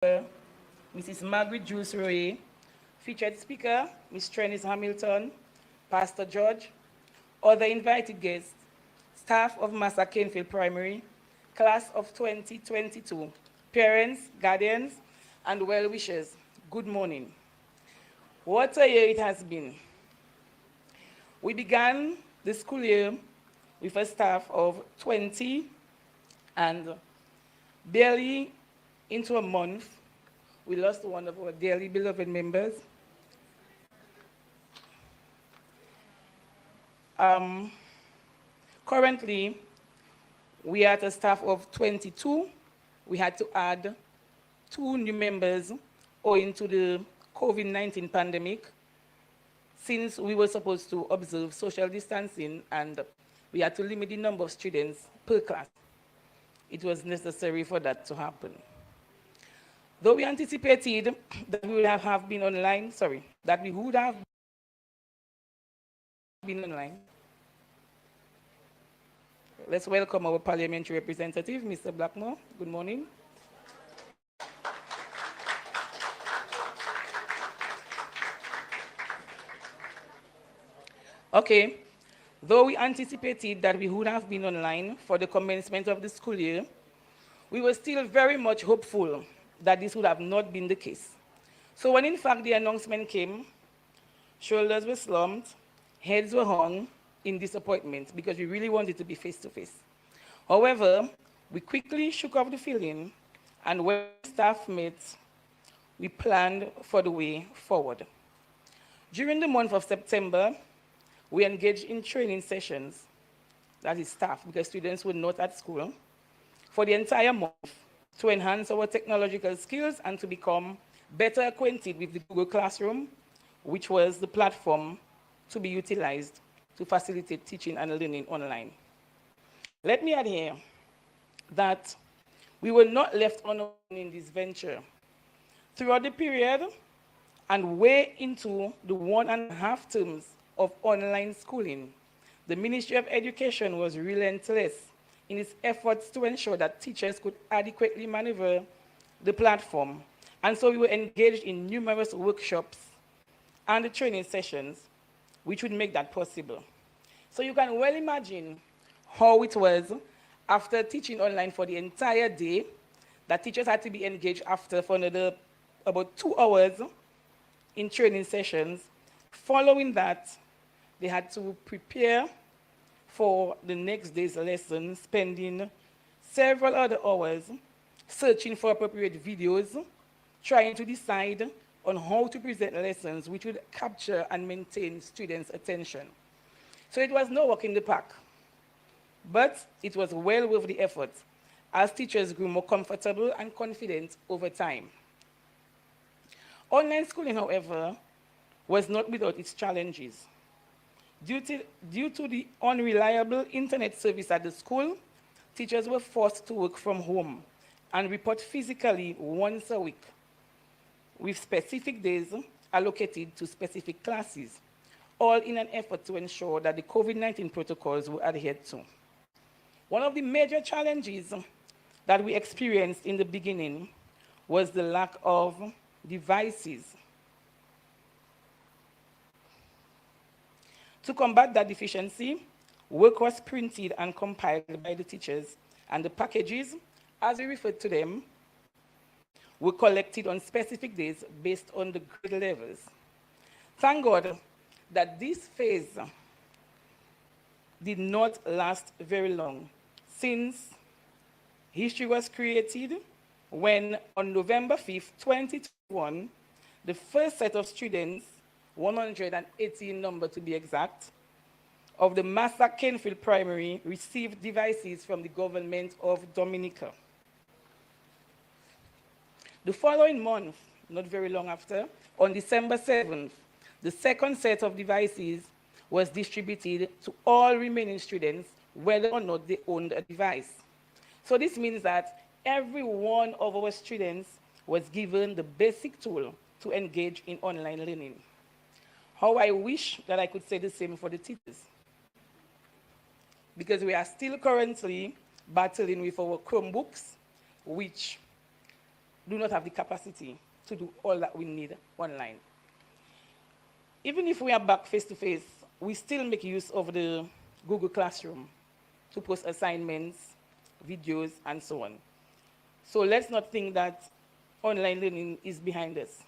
Mrs. Margaret Jules Roy, featured speaker, Ms. Trennis Hamilton, Pastor George, other invited guests, staff of Massacre Canefield Primary, class of 2022, parents, guardians, and well-wishers, good morning. What a year it has been. We began the school year with a staff of 20, and barely into a month, we lost one of our dearly beloved members. Currently, we are at a staff of 22. We had to add 2 new members owing to the COVID-19 pandemic, since we were supposed to observe social distancing and we had to limit the number of students per class. It was necessary for that to happen. Though we anticipated that we would have been online, Let's welcome our parliamentary representative, Mr. Blackmore. Good morning. Okay, though we anticipated that we would have been online for the commencement of the school year, we were still very much hopeful that this would have not been the case. So when in fact the announcement came, shoulders were slumped, heads were hung in disappointment because we really wanted to be face-to-face. However, we quickly shook off the feeling, and when staff met, we planned for the way forward. During the month of September, we engaged in training sessions, that is staff, because students were not at school, for the entire month to enhance our technological skills and to become better acquainted with the Google Classroom, which was the platform to be utilized to facilitate teaching and learning online. Let me add here that we were not left alone in this venture. Throughout the period and way into the 1.5 terms of online schooling, the Ministry of Education was relentless in its efforts to ensure that teachers could adequately maneuver the platform. And so we were engaged in numerous workshops and training sessions which would make that possible. So you can well imagine how it was after teaching online for the entire day, that teachers had to be engaged after for another about 2 hours in training sessions. Following that, they had to prepare for the next day's lesson, spending several other hours searching for appropriate videos, trying to decide on how to present lessons which would capture and maintain students' attention. So it was no walk in the park, but it was well worth the effort as teachers grew more comfortable and confident over time. Online schooling, however, was not without its challenges. Due to the unreliable internet service at the school, teachers were forced to work from home and report physically once a week, with specific days allocated to specific classes, all in an effort to ensure that the COVID-19 protocols were adhered to. One of the major challenges that we experienced in the beginning was the lack of devices. To combat that deficiency, work was printed and compiled by the teachers, and the packages, as we referred to them, were collected on specific days based on the grade levels. Thank God that this phase did not last very long, since history was created when on November 5th, 2021, the first set of students, 118 number to be exact, of the Massacre Canefield Primary received devices from the government of Dominica. The following month, not very long after, on December 7th, the second set of devices was distributed to all remaining students, whether or not they owned a device. So this means that every one of our students was given the basic tool to engage in online learning. How I wish that I could say the same for the teachers, because we are still currently battling with our Chromebooks, which do not have the capacity to do all that we need online. Even if we are back face-to-face, we still make use of the Google Classroom to post assignments, videos, and so on. So let's not think that online learning is behind us.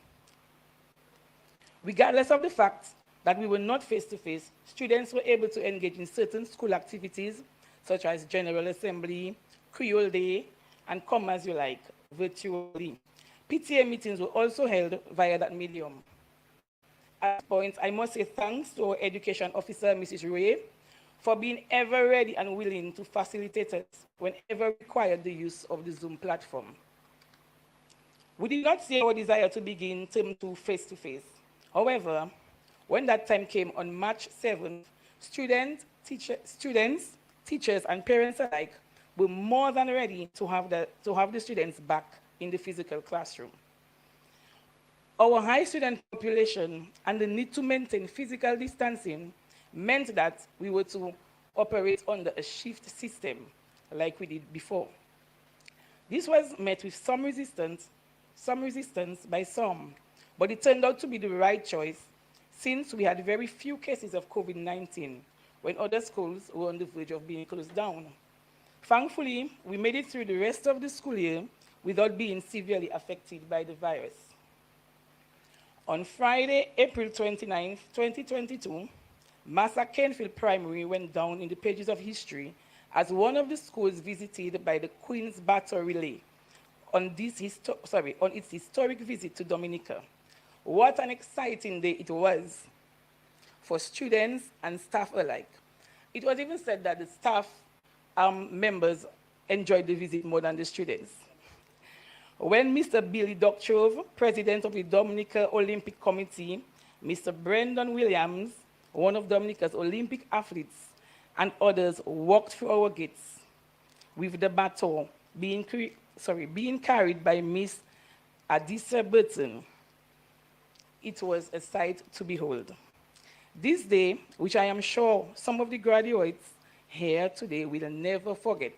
Regardless of the fact that we were not face-to-face, students were able to engage in certain school activities, such as General Assembly, Creole Day, and Come As You Like, virtually. PTA meetings were also held via that medium. At this point, I must say thanks to our education officer, Mrs. Ray, for being ever ready and willing to facilitate us whenever required the use of the Zoom platform. We did not see our desire to begin term 2 face-to-face. However, when that time came on March 7th, students, teachers, and parents alike were more than ready to have the students back in the physical classroom. Our high student population and the need to maintain physical distancing meant that we were to operate under a shift system like we did before. This was met with some resistance by some, but it turned out to be the right choice since we had very few cases of COVID-19 when other schools were on the verge of being closed down. Thankfully, we made it through the rest of the school year without being severely affected by the virus. On Friday, April 29, 2022, Massacre Canefield Primary went down in the pages of history as one of the schools visited by the Queen's Battle Relay on its historic visit to Dominica. What an exciting day it was for students and staff alike. It was even said that the staff members enjoyed the visit more than the students. When Mr. Billy Doctrove, president of the Dominica Olympic Committee, Mr. Brendan Williams, one of Dominica's Olympic athletes, and others walked through our gates with the baton being carried by Miss Adisa Burton, it was a sight to behold. This day, which I am sure some of the graduates here today will never forget,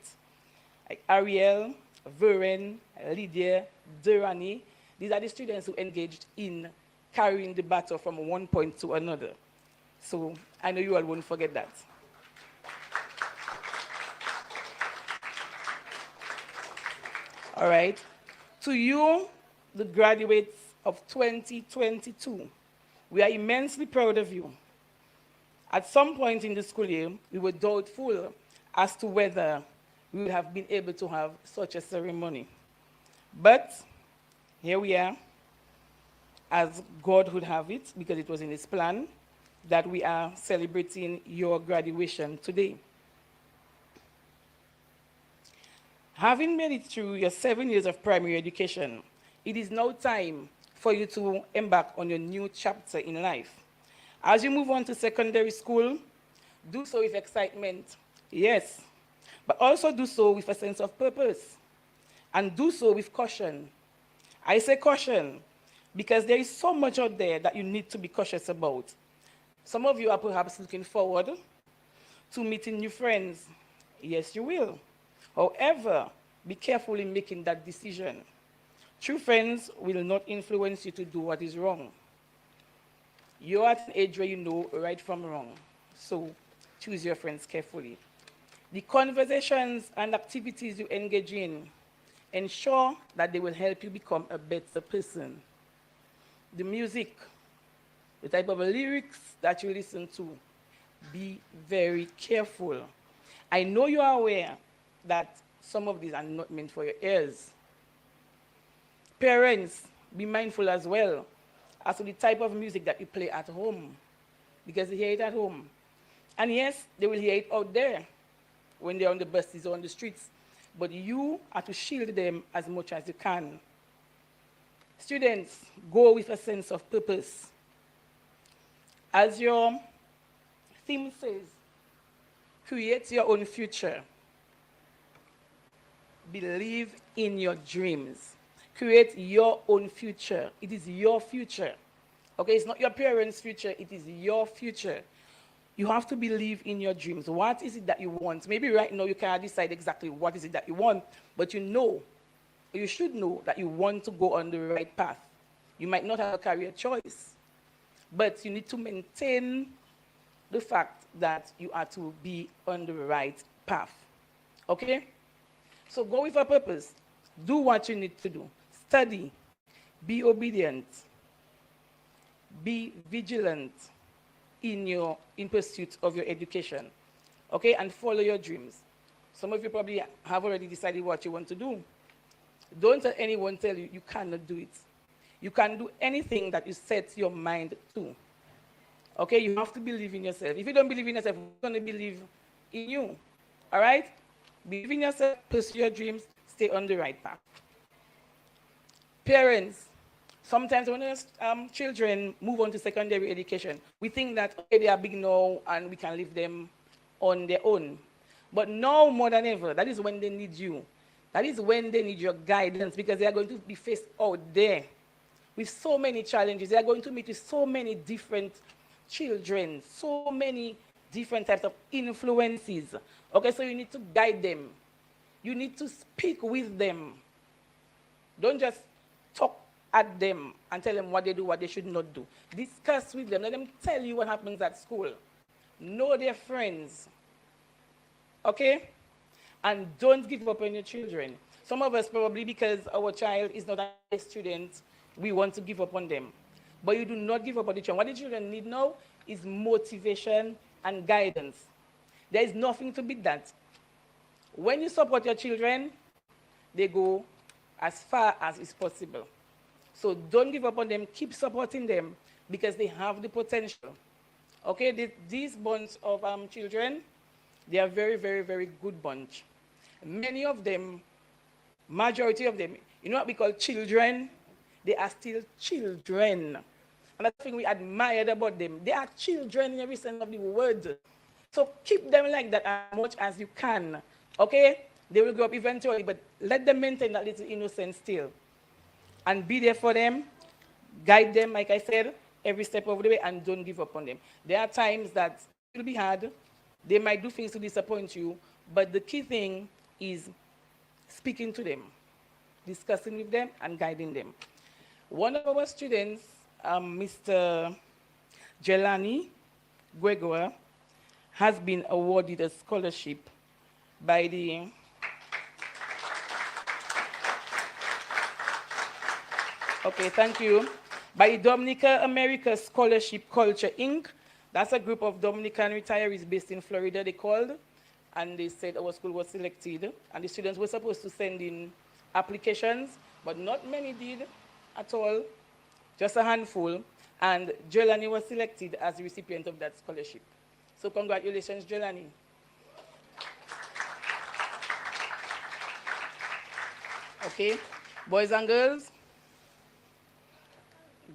like Ariel, Veren, Lydia, Durrani, these are the students who engaged in carrying the baton from one point to another. So I know you all won't forget that. All right. To you, the graduates of 2022, we are immensely proud of you. At some point in the school year, we were doubtful as to whether we would have been able to have such a ceremony. But here we are, as God would have it, because it was in His plan, that we are celebrating your graduation today. Having made it through your 7 years of primary education, it is now time for you to embark on your new chapter in life. As you move on to secondary school, do so with excitement, yes, but also do so with a sense of purpose, and do so with caution. I say caution because there is so much out there that you need to be cautious about. Some of you are perhaps looking forward to meeting new friends. Yes, you will. However, be careful in making that decision. True friends will not influence you to do what is wrong. You're at an age where you know right from wrong, so choose your friends carefully. The conversations and activities you engage in, ensure that they will help you become a better person. The music, the type of lyrics that you listen to, be very careful. I know you are aware that some of these are not meant for your ears. Parents, be mindful as well as to the type of music that you play at home, because they hear it at home. And yes, they will hear it out there when they're on the buses or on the streets, but you are to shield them as much as you can. Students, go with a sense of purpose. As your theme says, create your own future. Believe in your dreams. Create your own future. It is your future. Okay, it's not your parents' future, it is your future. You have to believe in your dreams. What is it that you want? Maybe right now you cannot decide exactly what is it that you want, but you know you should know that you want to go on the right path. You might not have a career choice, but you need to maintain the fact that you are to be on the right path. Okay? So go with a purpose. Do what you need to do. Study. Be obedient. Be vigilant in pursuit of your education. Okay? And follow your dreams. Some of you probably have already decided what you want to do. Don't let anyone tell you you cannot do it. You can do anything that you set your mind to. Okay? You have to believe in yourself. If you don't believe in yourself, who's going to believe in you? All right? Believe in yourself, pursue your dreams, stay on the right path. Parents, sometimes when children move on to secondary education, we think that okay, they are big now and we can leave them on their own. But now more than ever, that is when they need you. That is when they need your guidance, because they are going to be faced out there with so many challenges. They are going to meet with so many different children, so many different types of influences. Okay, so you need to guide them. You need to speak with them. Don't just talk at them and tell them what they do, what they should not do. Discuss with them. Let them tell you what happens at school. Know their friends. Okay? And don't give up on your children. Some of us probably, because our child is not a student, we want to give up on them. But you do not give up on the children. What the children need now is motivation and guidance. There is nothing to beat that. When you support your children, they go as far as is possible. So don't give up on them. Keep supporting them because they have the potential. Okay, these bunch of children, they are very, very, very good bunch. Many of them, majority of them, you know what we call children? They are still children. And that's the thing we admired about them. They are children in every sense of the word. So keep them like that as much as you can. Okay? They will grow up eventually, but let them maintain that little innocence still. And be there for them. Guide them, like I said, every step of the way, and don't give up on them. There are times that it will be hard. They might do things to disappoint you, but the key thing is speaking to them, discussing with them, and guiding them. One of our students, Mr. Jelani Gregor, has been awarded a scholarship by the okay, thank you. By the Dominica America Scholarship Culture, Inc. That's a group of Dominican retirees based in Florida, they called, and they said our school was selected, and the students were supposed to send in applications, but not many did at all, just a handful, and Jelani was selected as the recipient of that scholarship. So congratulations, Jelani. Okay, boys and girls,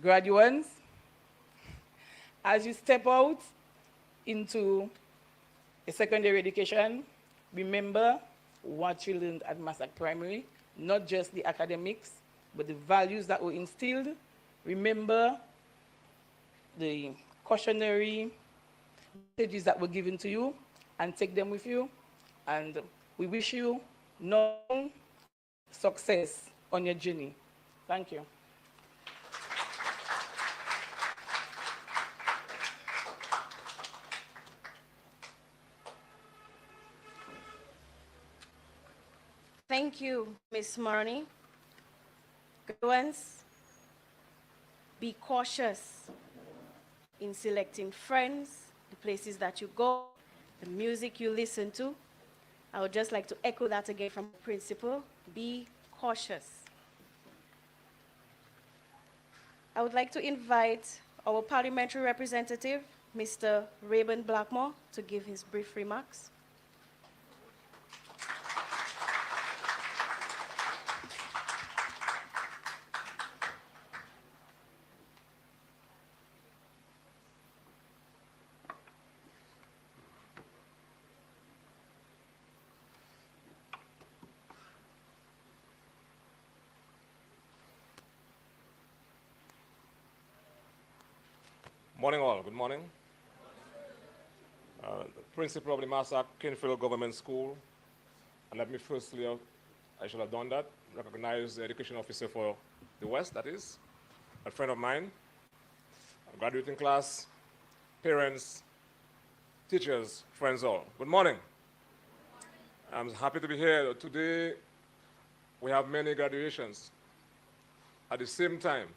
graduates, as you step out into a secondary education, remember what you learned at Massacre Primary, not just the academics, but the values that were instilled. Remember the cautionary messages that were given to you, and take them with you. And we wish you long success on your journey. Thank you. Thank you, Ms. Maroni. Graduates, be cautious in selecting friends, the places that you go, the music you listen to. I would just like to echo that again from the principal. Be cautious. I would like to invite our parliamentary representative, Mr. Rayburn Blackmore, to give his brief remarks. Morning all, good morning. The principal of the Massacre Canefield Government School, and let me firstly, I should have done that, recognized education officer for the West, that is, a friend of mine, a graduating class, parents, teachers, friends all. Good morning. I'm happy to be here. Today, we have many graduations at the same time,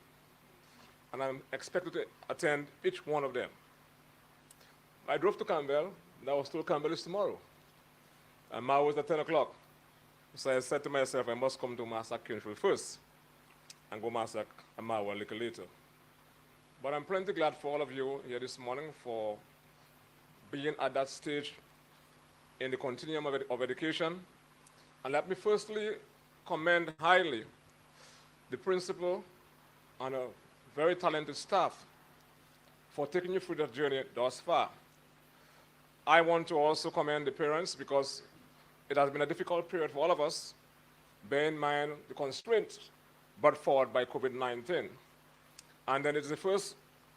and I'm expected to attend each one of them. I drove to Campbell, and I was told Campbell is tomorrow. And my was at 10 o'clock. So I said to myself, I must come to Massacre Canefield first, and go Massacre a mile a little later. But I'm plenty glad for all of you here this morning for being at that stage in the continuum of education. And let me firstly commend highly the principal and a very talented staff for taking you through that journey thus far. I want to also commend the parents because it has been a difficult period for all of us, bear in mind the constraints brought forward by COVID-19. And then it's the first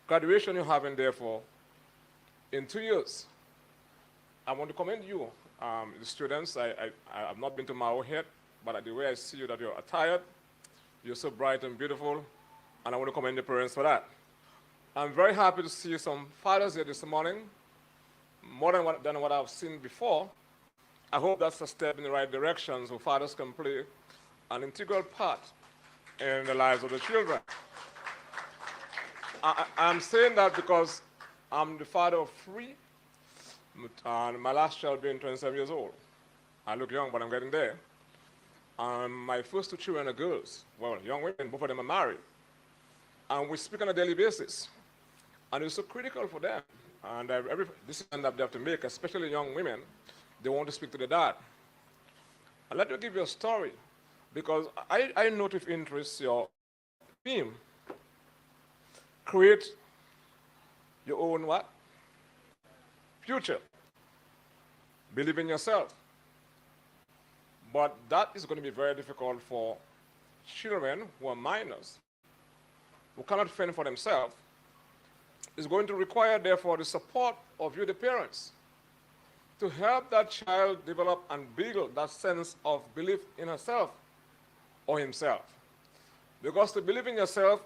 graduation you have in there for in 2 years. I want to commend you, the students. I have not been to Mao yet, but the way I see you that you're attired, you're so bright and beautiful, and I want to commend the parents for that. I'm very happy to see some fathers here this morning, more than what I've seen before. I hope that's a step in the right direction so fathers can play an integral part in the lives of the children. I'm saying that because I'm the father of 3, and my last child being 27 years old. I look young, but I'm getting there. My first 2 children are girls. Well, young women, both of them are married. And we speak on a daily basis. And it's so critical for them. And every decision that they have to make, especially young women, they want to speak to the dad. And let me give you a story, because I note with interest your theme. Create your own what? Future. Believe in yourself. But that is going to be very difficult for children who are minors, who cannot fend for themselves. It's going to require, therefore, the support of you, the parents, to help that child develop and build that sense of belief in herself or himself. Because to believe in yourself,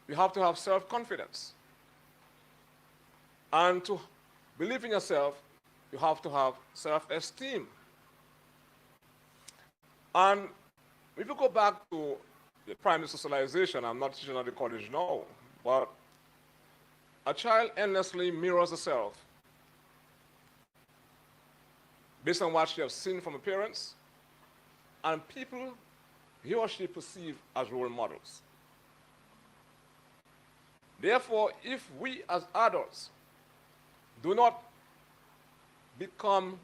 you have to have self-confidence. And to believe in yourself, you have to have self-esteem. And if you go back to the primary socialization, I'm not teaching at the college now, but a child endlessly mirrors herself based on what she has seen from her parents and people he or she perceives as role models. Therefore, if we as adults do not become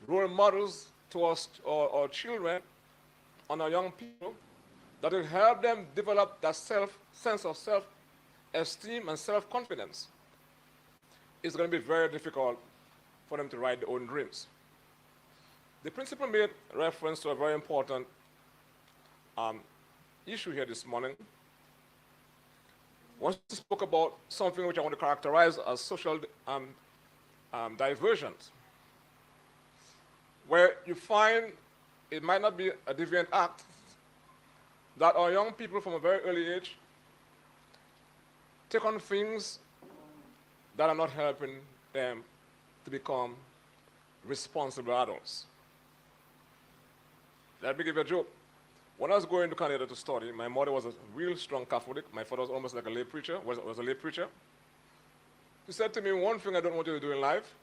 role models to our children and our young people, that will help them develop that sense of self-esteem and self-confidence, it's going to be very difficult for them to write their own dreams. The principal made reference to a very important issue here this morning. Once he spoke about something which I want to characterize as social diversion, where you find it might not be a deviant act that our young people from a very early age take on things that are not helping them to become responsible adults. Let me give you a joke. When I was going to Canada to study, my mother was a real strong Catholic. My father was almost like a lay preacher, was a lay preacher. He said to me, one thing I don't want you to do in life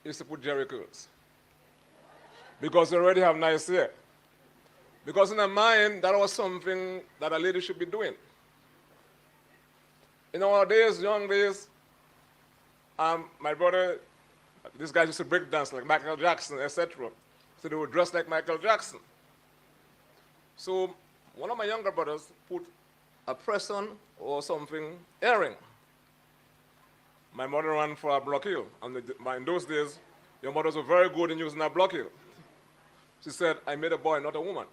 is to put jerry curls. Because you already have nice hair. Because in her mind, that was something that a lady should be doing. In our days, young days, my brother, these guys used to break dance like Michael Jackson, etc. So they would dress like Michael Jackson. So one of my younger brothers put a press-on or something earring. My mother ran for a block heel. And in those days, your mothers were very good in using a block heel. She said, I made a boy, not a woman.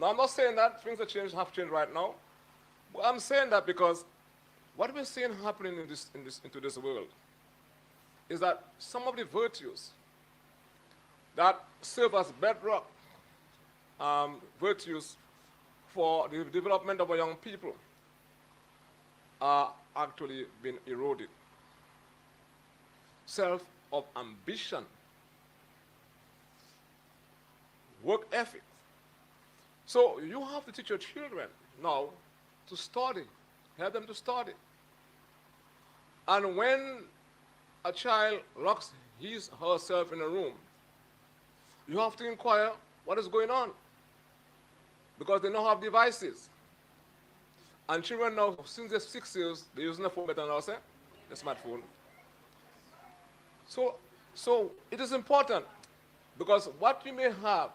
Now, I'm not saying that things have changed right now. But I'm saying that because what we're seeing happening into this world is that some of the virtues that serve as bedrock virtues for the development of our young people are actually being eroded. Self of ambition, work ethic. So you have to teach your children now to study, help them to study. And when a child locks his herself in a room, you have to inquire what is going on, because they now have devices. And children now, since they're 6 years, they're using the phone better than us, the smartphone. So it is important, because what you may have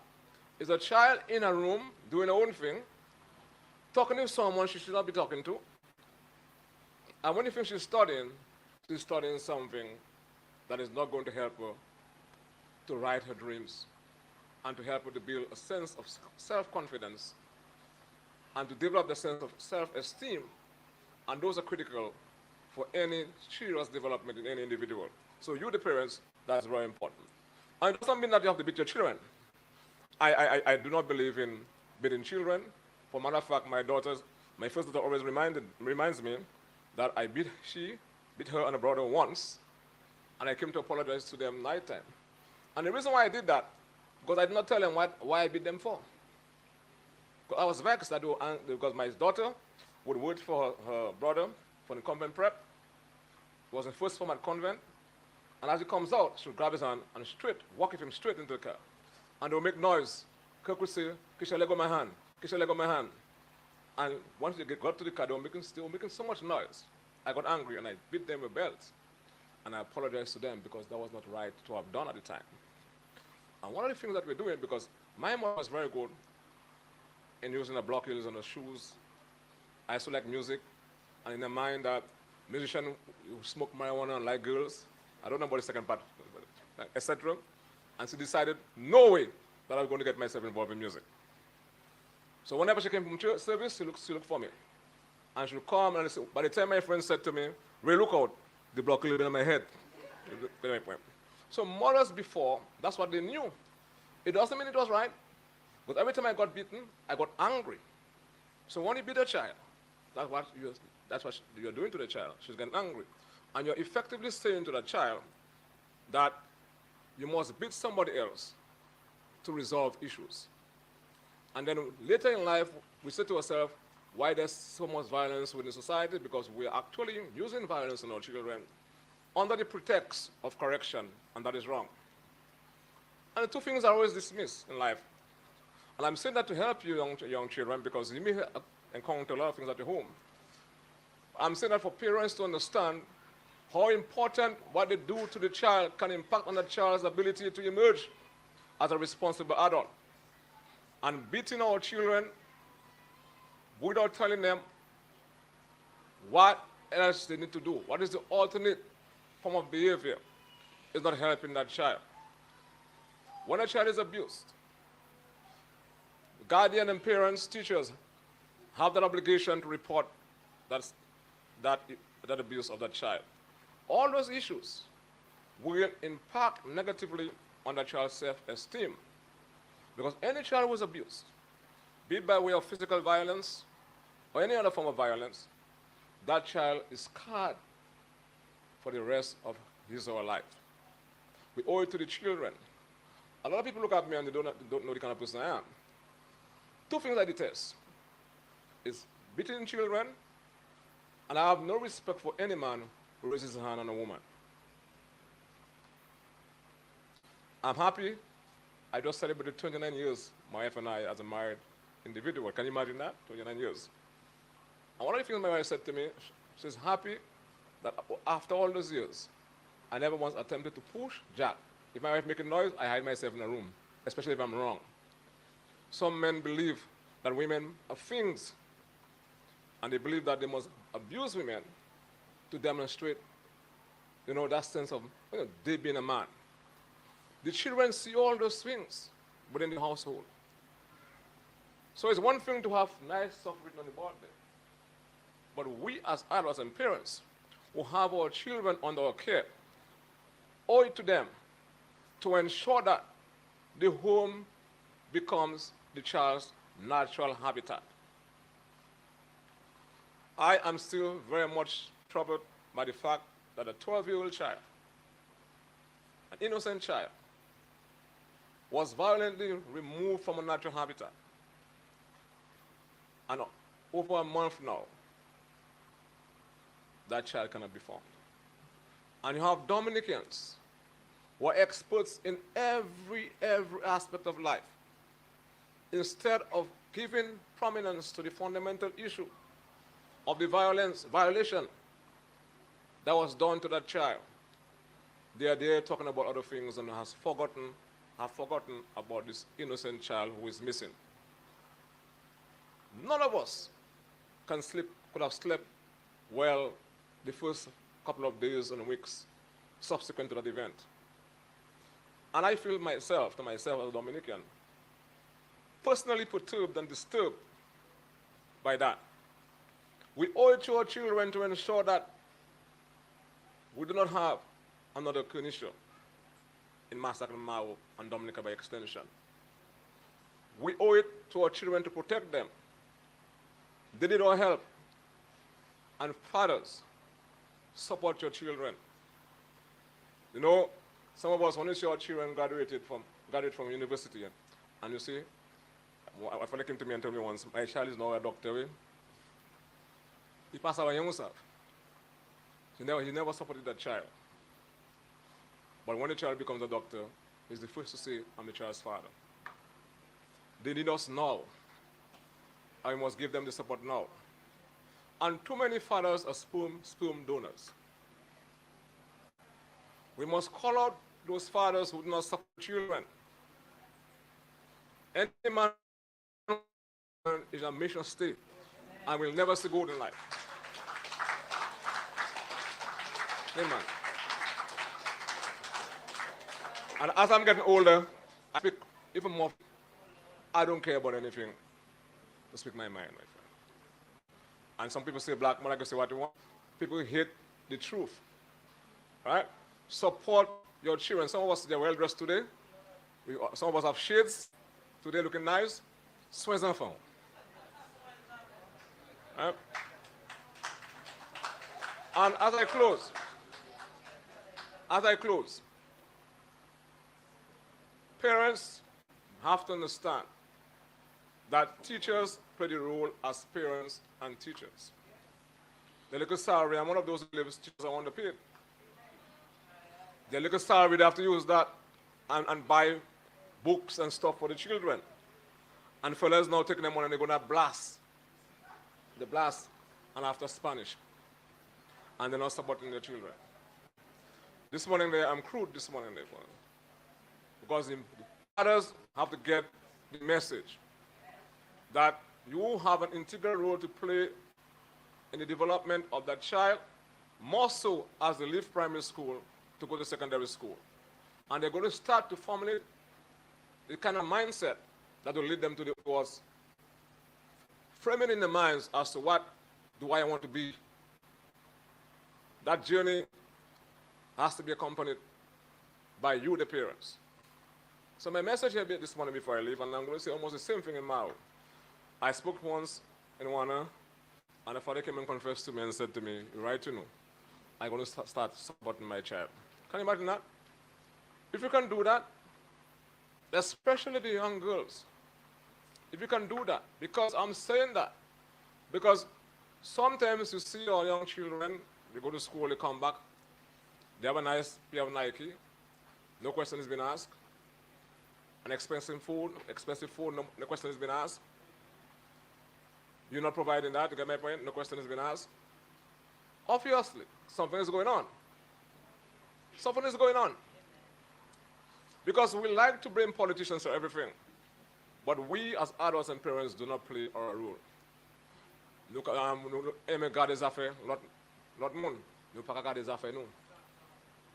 is a child in a room doing her own thing, talking to someone she should not be talking to. And when you think she's studying something that is not going to help her to write her dreams and to help her to build a sense of self-confidence and to develop the sense of self-esteem. And those are critical for any serious development in any individual. So you, the parents, that's very important. And it doesn't mean that you have to beat your children. I do not believe in beating children. For matter of fact, my first daughter always reminds me that I beat her and her brother once, and I came to apologize to them nighttime. And the reason why I did that, because I did not tell them why I beat them for. I was vexed because my daughter would wait for her brother for the convent prep. He was in first form at convent. And as he comes out, she'll grab his hand and walk with him straight into the car. And they'll make noise. Kirk would say, "Kisha, let go my hand. Kisha, let go my hand." And once they got to the car, they were making so much noise. I got angry and I beat them with belts. And I apologized to them because that was not right to have done at the time. And one of the things that we're doing, because my mother was very good in using the block heels on her shoes. I also like music. And in her mind that musicians who smoke marijuana and like girls, I don't know about the second part, etc. And she decided, no way that I was going to get myself involved in music. So whenever she came from church service, she looked for me. And she would come, and by the time my friend said to me, "Ray, look out, the block will be on my head." So mothers before, that's what they knew. It doesn't mean it was right, but every time I got beaten, I got angry. So when you beat a child, that's what you're doing to the child. She's getting angry. And you're effectively saying to the child that you must beat somebody else to resolve issues. And then later in life, we say to ourselves, why there's so much violence within society? Because we're actually using violence on our children under the pretext of correction, and that is wrong. And the two things are always dismissed in life. And I'm saying that to help you young children, because you may encounter a lot of things at your home. I'm saying that for parents to understand how important what they do to the child can impact on the child's ability to emerge as a responsible adult. And beating our children without telling them what else they need to do, what is the alternate form of behavior, is not helping that child. When a child is abused, guardian and parents, teachers have that obligation to report that abuse of that child. All those issues will impact negatively on the child's self-esteem. Because any child who is abused, be it by way of physical violence or any other form of violence, that child is scarred for the rest of his or her life. We owe it to the children. A lot of people look at me and they don't know the kind of person I am. Two things I detest is beating children, and I have no respect for any man who raises his hand on a woman. I'm happy. I just celebrated 29 years, my wife and I, as a married individual. Can you imagine that? 29 years. And one of the things my wife said to me, she's happy that after all those years, I never once attempted to push Jack. If my wife making noise, I hide myself in a room, especially if I'm wrong. Some men believe that women are things, and they believe that they must abuse women to demonstrate, that sense of, they being a man. The children see all those things within the household. So it's one thing to have nice stuff written on the board there. But we as adults and parents who have our children under our care owe it to them to ensure that the home becomes the child's natural habitat. I am still very much troubled by the fact that a 12-year-old child, an innocent child, was violently removed from a natural habitat. And over a month now, that child cannot be found. And you have Dominicans who are experts in every aspect of life. Instead of giving prominence to the fundamental issue of the violation that was done to that child, they are there talking about other things and have forgotten about this innocent child who is missing. None of us could have slept well the first couple of days and weeks subsequent to that event. And I feel myself as a Dominican, personally perturbed and disturbed by that. We owe it to our children to ensure that we do not have another Kenesha in Massacre, Mao, and Dominica by extension. We owe it to our children to protect them. They need our help. And fathers, support your children. You know, some of us, when you see our children graduate from university, and you see, a fellow came to me and told me once, my child is now a doctor. He passed away himself. He never supported that child. But when the child becomes a doctor, he's the first to say, I'm the child's father. They need us now. I must give them the support now. And too many fathers are sperm donors. We must call out those fathers who do not support children. Any man is a mission state and will never see good in life. Amen. And as I'm getting older, I speak even more. I don't care about anything to speak my mind, my friend. And some people say black man, I can say what you want. People hate the truth. Right? Support your children. Some of us, they're well dressed today. Some of us have shades today looking nice. Sois enfants. Right? And as I close, parents have to understand that teachers play the role as parents and teachers. The little salary, I'm one of those who lives teachers are underpaid. The little salary, they have to use that and buy books and stuff for the children. And fellas now taking them on and they're going to blast. They blast and after Spanish. And they're not supporting their children. This morning I'm crude this morning because the fathers have to get the message that you have an integral role to play in the development of that child, more so as they leave primary school to go to secondary school. And they're going to start to formulate the kind of mindset that will lead them towards framing in their minds as to what do I want to be. That journey has to be accompanied by you, the parents. So my message here this morning before I leave, and I'm going to say almost the same thing in Mao. I spoke once in Wana, and the father came and confessed to me and said to me, right to know, I'm going to start supporting my child. Can you imagine that? If you can do that, especially the young girls, if you can do that, because I'm saying that, because sometimes you see our young children, they go to school, they come back, they have a nice pair of Nike, no question has been asked. An expensive food, no question has been asked. You're not providing that, you get my point? No question has been asked. Obviously, something is going on. Something is going on. Because we like to blame politicians for everything. But we as adults and parents do not play our role. Look, garder des affaires, l'autre monde, nous pas garder des affaires nous.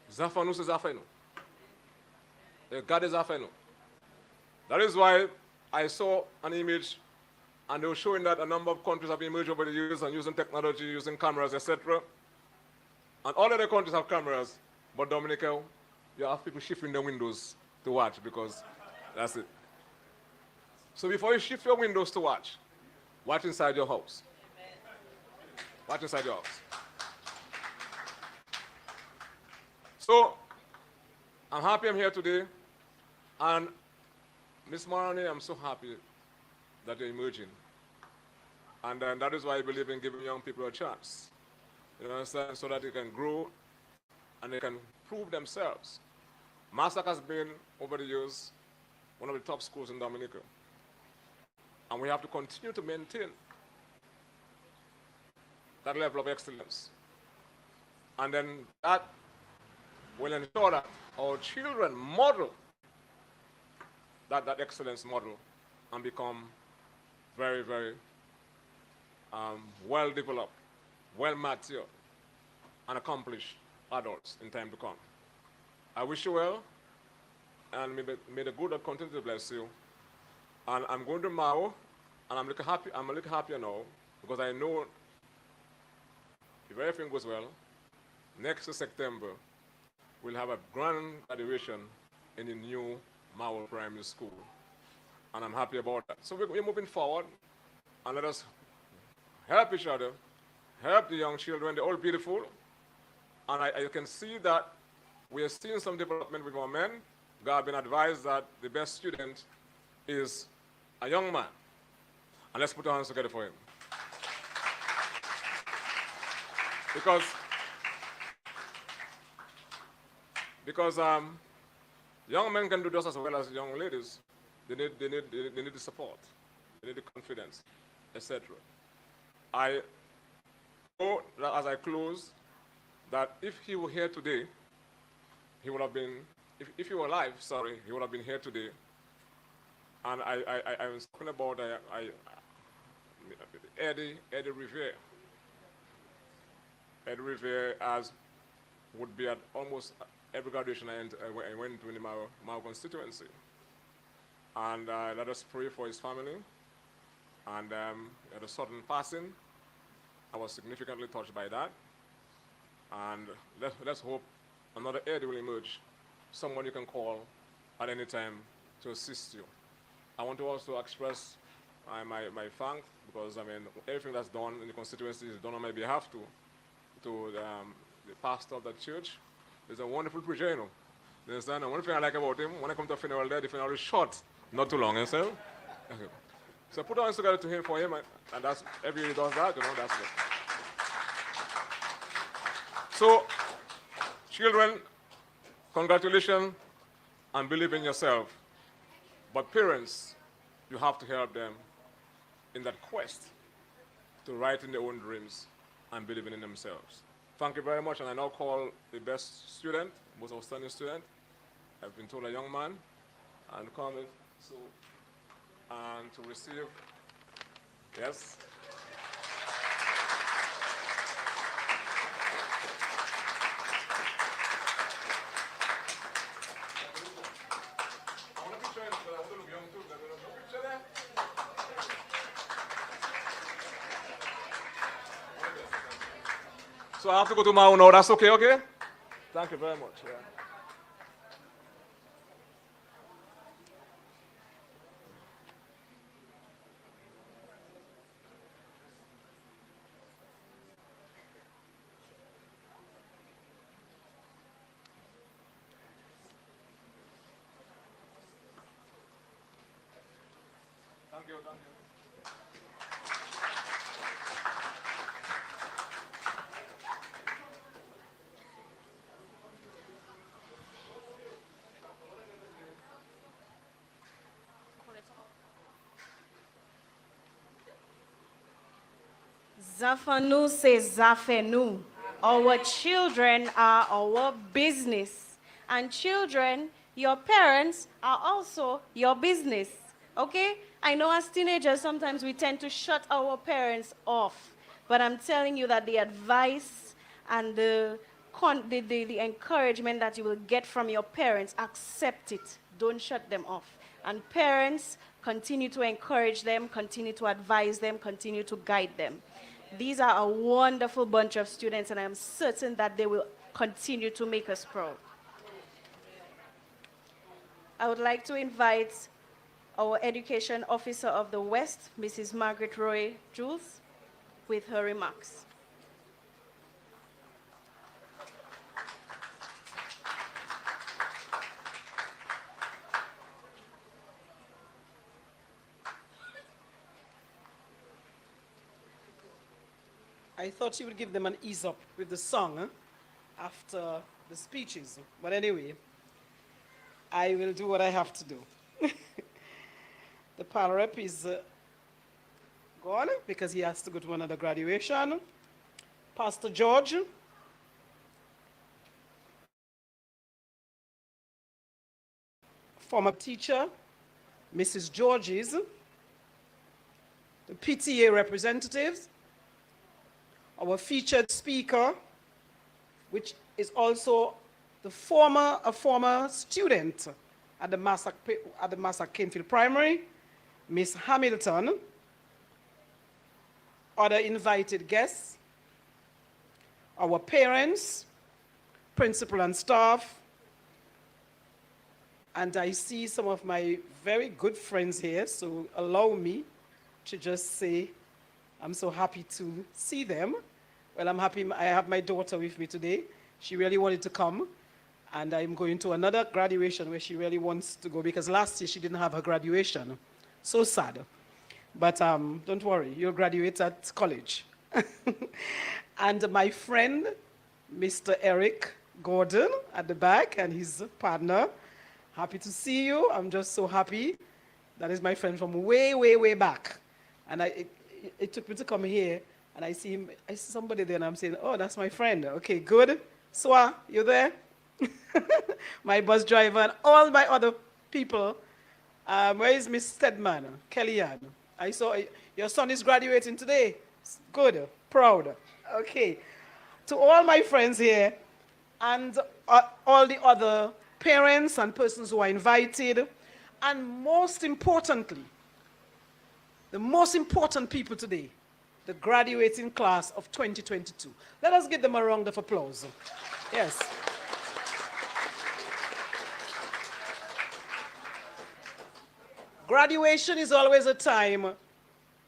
Les affaires nous, c'est des affaires nous. Garder des affaires nous. That is why I saw an image, and they were showing that a number of countries have emerged over the years and using technology, using cameras, etc. And all other countries have cameras, but Dominica, you have people shifting the windows to watch because that's it. So before you shift your windows to watch inside your house. Watch inside your house. So, I'm happy I'm here today. And Miss Marani, I'm so happy that you're emerging. And that is why I believe in giving young people a chance. You understand? So that they can grow and they can prove themselves. Massacre has been, over the years, one of the top schools in Dominica. And we have to continue to maintain that level of excellence. And then that will ensure that our children model that excellence model and become very, very well-developed, well-matured, and accomplished adults in time to come. I wish you well, and may the good Lord continue to bless you. And I'm going to Mao, and I'm a little happier now, because I know if everything goes well, next September, we'll have a grand graduation in the new Mao Primary School. And I'm happy about that. So we're moving forward, and let us help each other, help the young children. They're all beautiful. And I can see that we are seeing some development with our men. God has been advised that the best student is a young man. And let's put our hands together for him. Because young men can do just as well as young ladies. They need the support, they need the confidence, etc. I know that as I close, that if he were here today, he would have been, if he were alive, sorry, he would have been here today. And I was talking about Eddie Revere. Eddie Revere would be at almost every graduation I went to in the Mao constituency. And let us pray for his family. And at a sudden passing, I was significantly touched by that. And let's hope another Eddie will emerge, someone you can call at any time to assist you. I want to also express my thanks, because I mean everything that's done in the constituency is done on my behalf to the pastor of that church. He's a wonderful preacher, you know. You understand? And one thing I like about him, when I come to a funeral there, the funeral is short, not too long, you understand? Okay. So put our hands together to him for him, and that's every year he does that, you know, that's it. So, children, congratulations and believe in yourself. But parents, you have to help them in that quest to write in their own dreams and believing in themselves. Thank you very much, and I now call the best student, most outstanding student. I've been told a young man, and come and to receive, yes. So I have to go to Mao now. That's okay, okay? Thank you very much. Yeah. Thank you, thank you. Zafanu says Zafenu. Our children are our business. And children, your parents are also your business. Okay? I know as teenagers, sometimes we tend to shut our parents off. But I'm telling you that the advice and the encouragement that you will get from your parents, accept it. Don't shut them off. And parents, continue to encourage them, continue to advise them, continue to guide them. These are a wonderful bunch of students, and I'm certain that they will continue to make us proud. I would like to invite our Education Officer of the West, Mrs. Margaret Roy Jules, with her remarks. I thought you would give them an ease up with the song after the speeches. But anyway, I will do what I have to do. The pal rep is gone because he has to go to another graduation. Pastor George. Former teacher, Mrs. Georges. The PTA representatives. Our featured speaker, which is also a former student at the Massacre Canefield Primary, Miss Hamilton. Other invited guests, our parents, principal and staff, and I see some of my very good friends here, so allow me to just say I'm so happy to see them. Well, I'm happy I have my daughter with me today. She really wanted to come, and I'm going to another graduation where she really wants to go because last year she didn't have her graduation. So sad. But don't worry, you'll graduate at college. And my friend, Mr. Eric Gordon at the back, and his partner. Happy to see you. I'm just so happy. That is my friend from way, way, way back. And it took me to come here, and I see somebody there, and I'm saying, oh, that's my friend. Okay, good. Swa, you there? My bus driver and all my other people. Where is Miss Stedman? Kellyanne? I saw your son is graduating today. Good, proud. Okay. To all my friends here and all the other parents and persons who are invited, and most importantly, the most important people today, the graduating class of 2022. Let us give them a round of applause. Yes. Graduation is always a time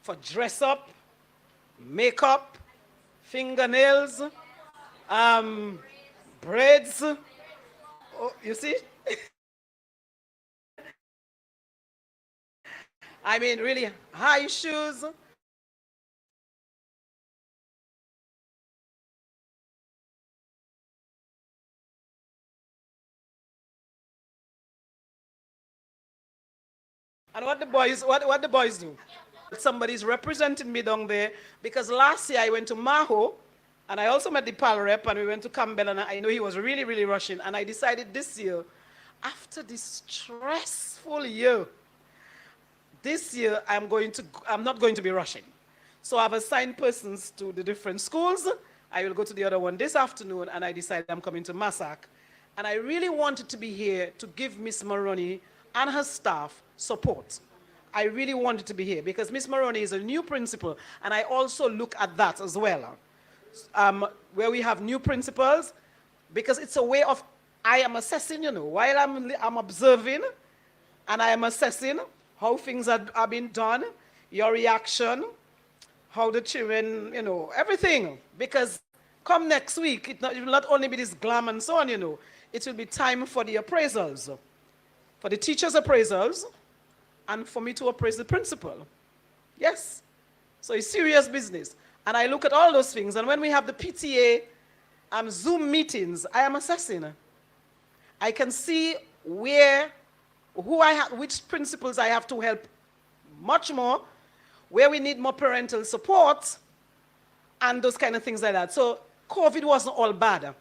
for dress up, makeup, fingernails, braids. Oh, you see? I mean, really, high shoes. And what the boys do? Somebody's representing me down there because last year I went to Maho and I also met the PAL rep and we went to Campbell and I know he was really, really rushing. And I decided this year, after this stressful year, this year I'm not going to be rushing. So I've assigned persons to the different schools. I will go to the other one this afternoon and I decided I'm coming to Massacre. And I really wanted to be here to give Miss Maroney and her staff support. I really wanted to be here because Miss Maroney is a new principal and I also look at that as well. Where we have new principals, because it's a way of, I am assessing, you know, while I'm observing and I am assessing how things are being done, your reaction, how the children, you know, everything. Because come next week, it will not only be this glam and so on, you know, it will be time for the appraisals, for the teachers' appraisals, and for me to appraise the principal. Yes. So it's serious business. And I look at all those things, and when we have the PTA Zoom meetings, I am assessing. I can see which principals I have to help much more, where we need more parental support, and those kind of things like that. So COVID wasn't all bad.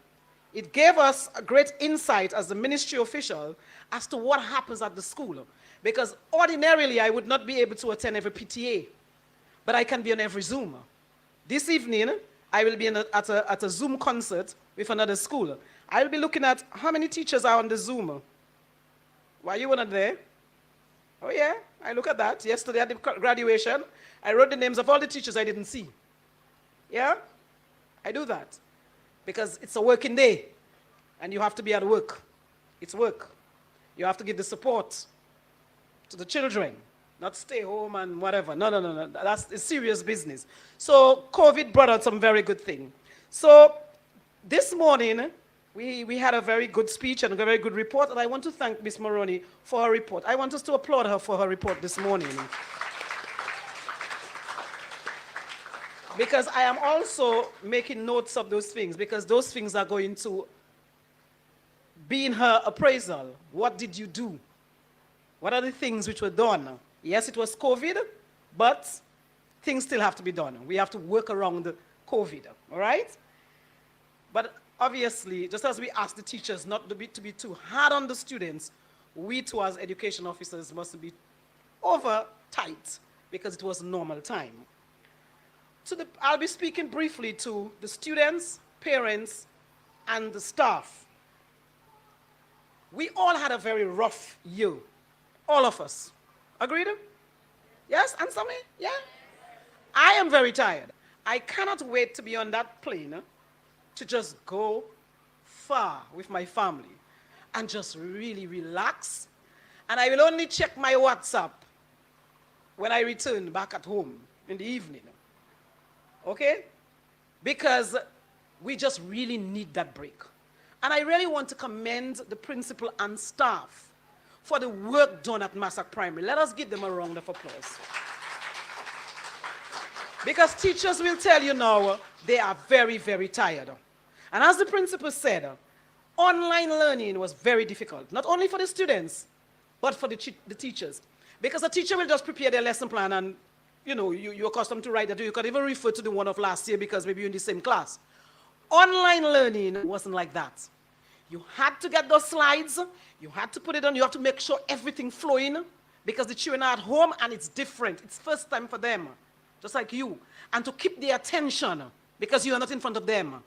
It gave us a great insight as a ministry official as to what happens at the school. Because ordinarily, I would not be able to attend every PTA, but I can be on every Zoom. This evening, I will be at a Zoom concert with another school. I will be looking at how many teachers are on the Zoom. Why you were not there? Oh yeah, I look at that. Yesterday at the graduation, I wrote the names of all the teachers I didn't see. Yeah, I do that. Because it's a working day, and you have to be at work. It's work. You have to give the support. to the children, not stay home and whatever. No, no, no, no. That's a serious business. So COVID brought out some very good thing. So this morning, we had a very good speech and a very good report, and I want to thank Ms. Maroney for her report. I want us to applaud her for her report this morning. Because I am also making notes of those things, because those things are going to be in her appraisal. What did you do? What are the things which were done? Yes, it was COVID, but things still have to be done. We have to work around the COVID, all right? But obviously, just as we ask the teachers not to be too hard on the students, we too as education officers must be over tight, because it was normal time. I'll be speaking briefly to the students, parents, and the staff. We all had a very rough year, all of us. Agreed? Yes? Answer me? Yeah? I am very tired. I cannot wait to be on that plane to just go far with my family and just really relax. And I will only check my WhatsApp when I return back at home in the evening. Okay? Because we just really need that break. And I really want to commend the principal and staff for the work done at Massacre Primary. Let us give them a round of applause. Because teachers will tell you now, they are very, very tired. And as the principal said, online learning was very difficult, not only for the students, but for the teachers. Because the teacher will just prepare their lesson plan and you're accustomed to write that. You could even refer to the one of last year because maybe you're in the same class. Online learning wasn't like that. You had to get those slides. You had to put it on. You have to make sure everything flowing because the children are at home and it's different. It's first time for them, just like you. And to keep their attention because you are not in front of them.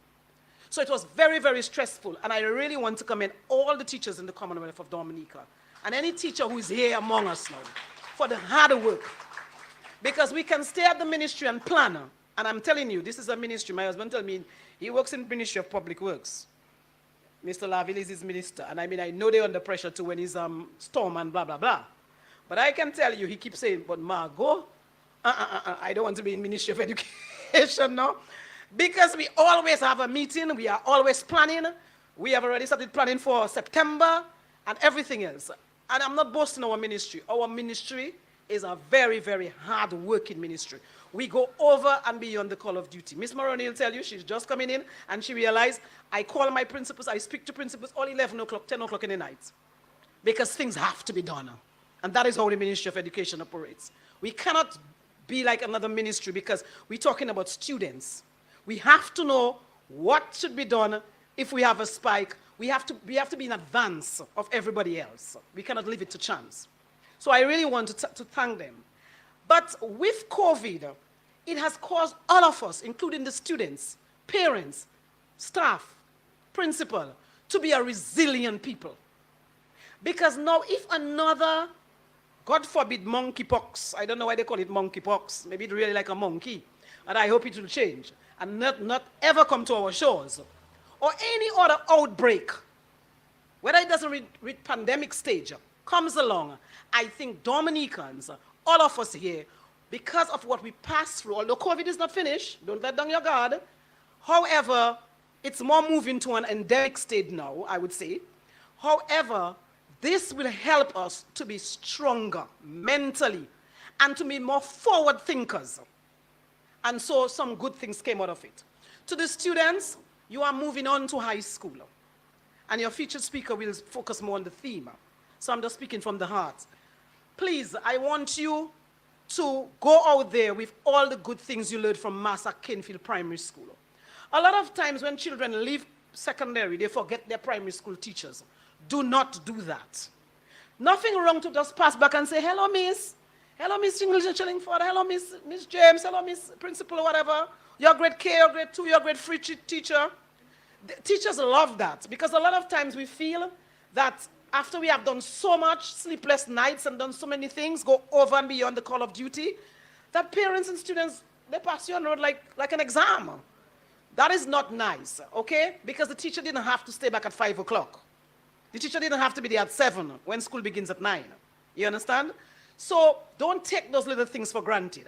So it was very, very stressful. And I really want to commend all the teachers in the Commonwealth of Dominica and any teacher who is here among us now for the hard work. Because we can stay at the ministry and plan. And I'm telling you, this is a ministry. My husband told me he works in the Ministry of Public Works. Mr. Laville is his minister. And I know they're under pressure too when he's storm and blah, blah, blah. But I can tell you, he keeps saying, but Margot, I don't want to be in Ministry of Education now. Because we always have a meeting. We are always planning. We have already started planning for September and everything else. And I'm not boasting our ministry. Our ministry is a very, very hard-working ministry. We go over and beyond the call of duty. Miss Maroney will tell you, she's just coming in, and she realized, I call my principals, I speak to principals all 11 o'clock, 10 o'clock in the night. Because things have to be done. And that is how the Ministry of Education operates. We cannot be like another ministry because we're talking about students. We have to know what should be done if we have a spike. We have to be in advance of everybody else. We cannot leave it to chance. So I really want to thank them. But with COVID, it has caused all of us, including the students, parents, staff, principal, to be a resilient people. Because now if another, God forbid, monkeypox, I don't know why they call it monkeypox, maybe it's really like a monkey, and I hope it will change, and not ever come to our shores, or any other outbreak, whether it doesn't reach pandemic stage, comes along, I think Dominicans, all of us here, because of what we passed through, although COVID is not finished, don't let down your guard. However, it's more moving to an endemic state now, I would say. However, this will help us to be stronger mentally and to be more forward thinkers. And so some good things came out of it. To the students, you are moving on to high school. And your featured speaker will focus more on the theme. So I'm just speaking from the heart. Please, I want you to go out there with all the good things you learned from Massacre Canefield Primary School. A lot of times when children leave secondary, they forget their primary school teachers. Do not do that. Nothing wrong to just pass back and say, hello, miss. Hello, Miss English and Chillingford. Hello, Miss James. Hello, Miss Principal or whatever. Your grade K, your grade 2, your grade 3 teacher. The teachers love that because a lot of times we feel that after we have done so much sleepless nights and done so many things, go over and beyond the call of duty, that parents and students, they pass you on road like an exam. That is not nice, okay? Because the teacher didn't have to stay back at 5 o'clock. The teacher didn't have to be there at 7 when school begins at 9. You understand? So don't take those little things for granted.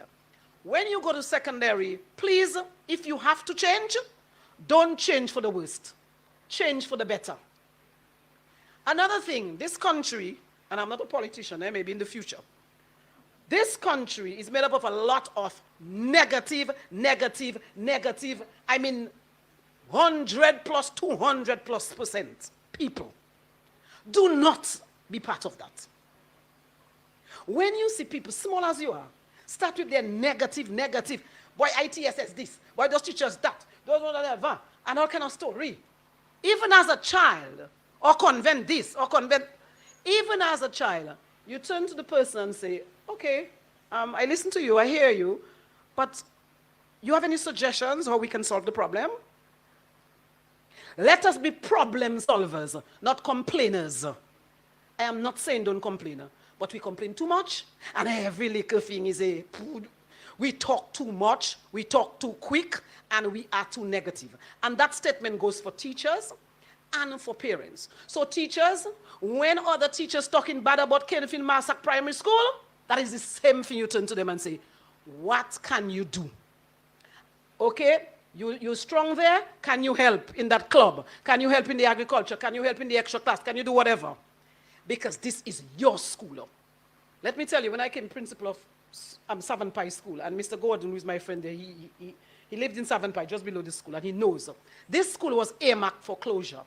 When you go to secondary, please, if you have to change, don't change for the worst. Change for the better. Another thing, this country, and I'm not a politician, maybe in the future, this country is made up of a lot of negative, I mean, 100 plus, 200 plus % people. Do not be part of that. When you see people, small as you are, start with their negative. Boy, ITSS this, boy, those teachers that, and all kind of story. Even as a child, or convent this, or convent, even as a child, you turn to the person and say, okay, I listen to you, I hear you, but you have any suggestions how we can solve the problem? Let us be problem solvers, not complainers. I am not saying don't complain, but we complain too much, and every little thing is we talk too much, we talk too quick, and we are too negative. And that statement goes for teachers and for parents. So teachers, when other teachers talking bad about Canefield Massacre Primary School, that is the same thing. You turn to them and say, what can you do? Okay, you're strong there, can you help in that club? Can you help in the agriculture? Can you help in the extra class? Can you do whatever? Because this is your school. Let me tell you, when I came principal of Savon Pie School, and Mr. Gordon, who is my friend there, he lived in Savon Pie, just below the school, and he knows. This school was earmarked for closure.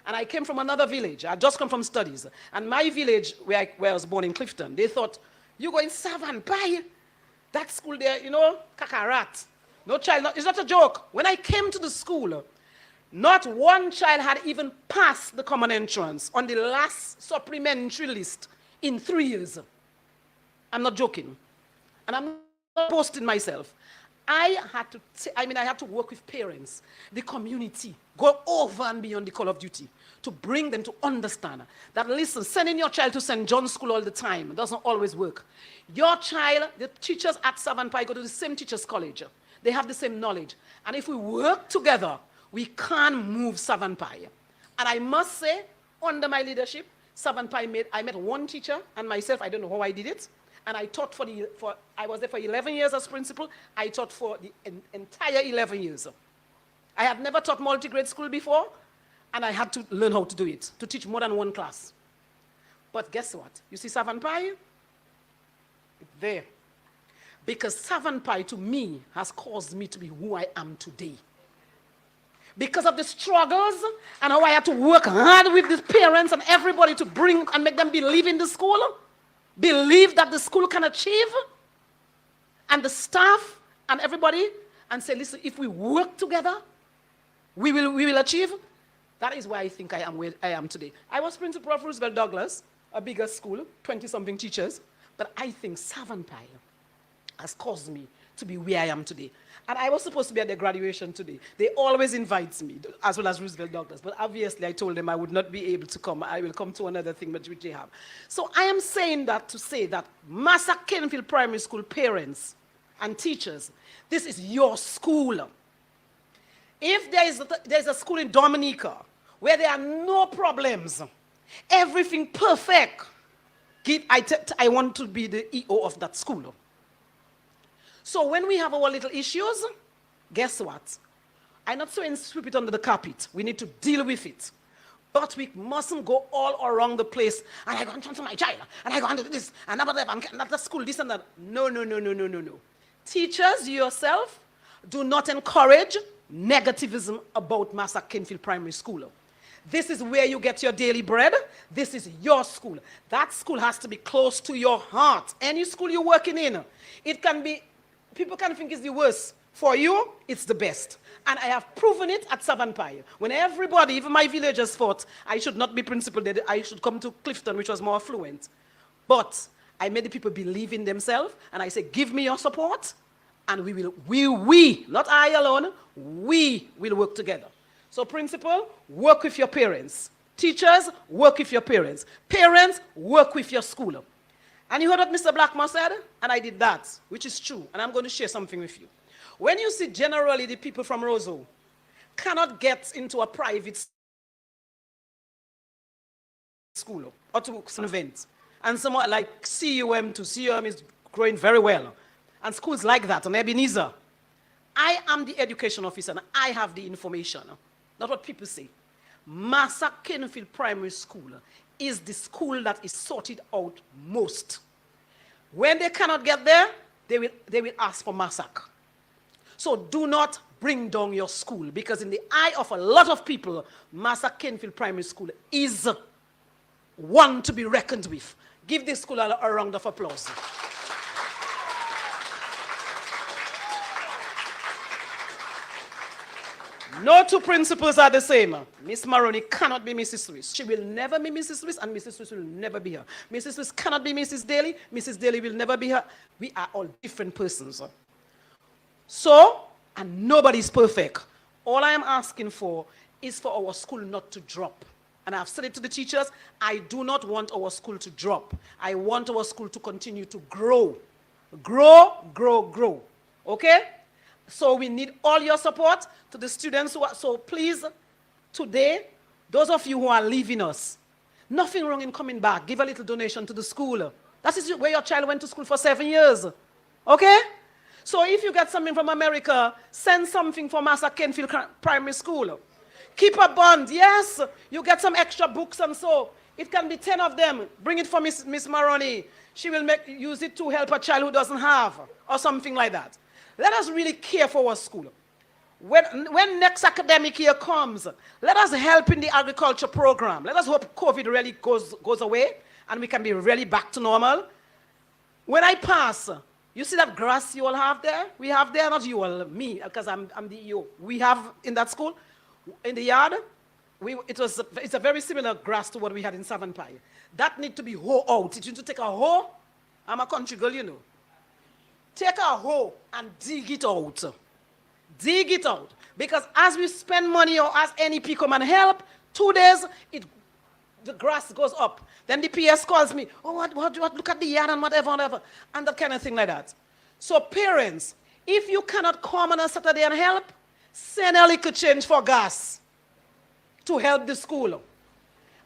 And I came from another village. I just come from studies. And my village, where I was born in Clifton, they thought, you go in Savon Pie? That school there, you know, kakarat. No child, it's not a joke. When I came to the school, not one child had even passed the common entrance on the last supplementary list in 3 years. I'm not joking. And I'm not boasting myself. I had to work with parents, the community, go over and beyond the call of duty to bring them to understand that, listen, sending your child to St. John's School all the time doesn't always work. Your child, the teachers at Savon Pie go to the same teachers' college. They have the same knowledge. And if we work together, we can move Savon Pie. And I must say, under my leadership, Savon Pie I met one teacher and myself, I don't know how I did it. And I taught I was there for 11 years as principal. I taught for the entire 11 years. I had never taught multi-grade school before, and I had to learn how to do it, to teach more than one class. But guess what? You see Savon Pie? It's there. Because Savon Pie, to me, has caused me to be who I am today. Because of the struggles and how I had to work hard with the parents and everybody to bring and make them believe in the school, believe that the school can achieve, and the staff and everybody, and say, listen, if we work together, we will achieve. That is why I think I am where I am today. I was principal of Roosevelt Douglas, a bigger school, 20-something teachers, but I think Savon Pie has caused me to be where I am today. And I was supposed to be at their graduation today. They always invite me, as well as Roosevelt Douglas. But obviously, I told them I would not be able to come. I will come to another thing which they have. So I am saying that to say that Massacre Canefield Primary School parents and teachers, this is your school. If there is a school in Dominica where there are no problems, everything perfect, I want to be the EO of that school. So when we have our little issues, guess what? I'm not saying sweep it under the carpet. We need to deal with it. But we mustn't go all around the place, and I go and transfer my child, and I go and do this, and not the school, this and that. No. Teachers, you yourself, do not encourage negativism about Massacre Canefield Primary School. This is where you get your daily bread. This is your school. That school has to be close to your heart. Any school you're working in, it can be, people can think it's the worst. For you, it's the best. And I have proven it at Savon Pie. When everybody, even my villagers, thought I should not be principal, I should come to Clifton, which was more affluent. But I made the people believe in themselves, and I said, give me your support, and we, not I alone, we will work together. So principal, work with your parents. Teachers, work with your parents. Parents, work with your school. And you heard what Mr. Blackmore said? And I did that, which is true. And I'm going to share something with you. When you see generally the people from Roseau cannot get into a private school or to an event, And some like CUM to CUM is growing very well. And schools like that, and Ebenezer. I am the education officer, and I have the information, not what people say. Massacre Canefield Primary School is the school that is sorted out most. When they cannot get there, they will ask for Massacre. So do not bring down your school, because in the eye of a lot of people, Massacre Canefield Primary School is one to be reckoned with. Give this school a round of applause. No two principals are the same. Miss Maroney cannot be Mrs. Swiss. She will never be Mrs. Swiss, and Mrs. Swiss will never be her. Mrs. Swiss cannot be Mrs. Daly. Mrs. Daly will never be her. We are all different persons. So, and nobody is perfect. All I am asking for is for our school not to drop. And I've said it to the teachers, I do not want our school to drop. I want our school to continue to grow. Grow, grow, grow. Okay? So we need all your support to the students who are, so please, today, those of you who are leaving us, nothing wrong in coming back. Give a little donation to the school. That is where your child went to school for 7 years. Okay? So if you get something from America, send something for Massacre Canefield Primary School. Keep a bond. Yes, you get some extra books and so. It can be 10 of them. Bring it for Miss Maroney. She will use it to help a child who doesn't have, or something like that. Let us really care for our school. When next academic year comes, let us help in the agriculture program. Let us hope COVID really goes away and we can be really back to normal. When I pass, you see that grass you all have there? We have there, not you all, me, because I'm the EO. We have in that school, in the yard, it's a very similar grass to what we had in Savon Pie. That need to be hoe out. You need to take a hoe. I'm a country girl, you know. Take a hoe and dig it out. Dig it out. Because as we spend money or as NEP come and help, 2 days, the grass goes up. Then the PS calls me, oh, what, look at the yard and whatever, and that kind of thing like that. So parents, if you cannot come on a Saturday and help, send a little change for gas to help the school.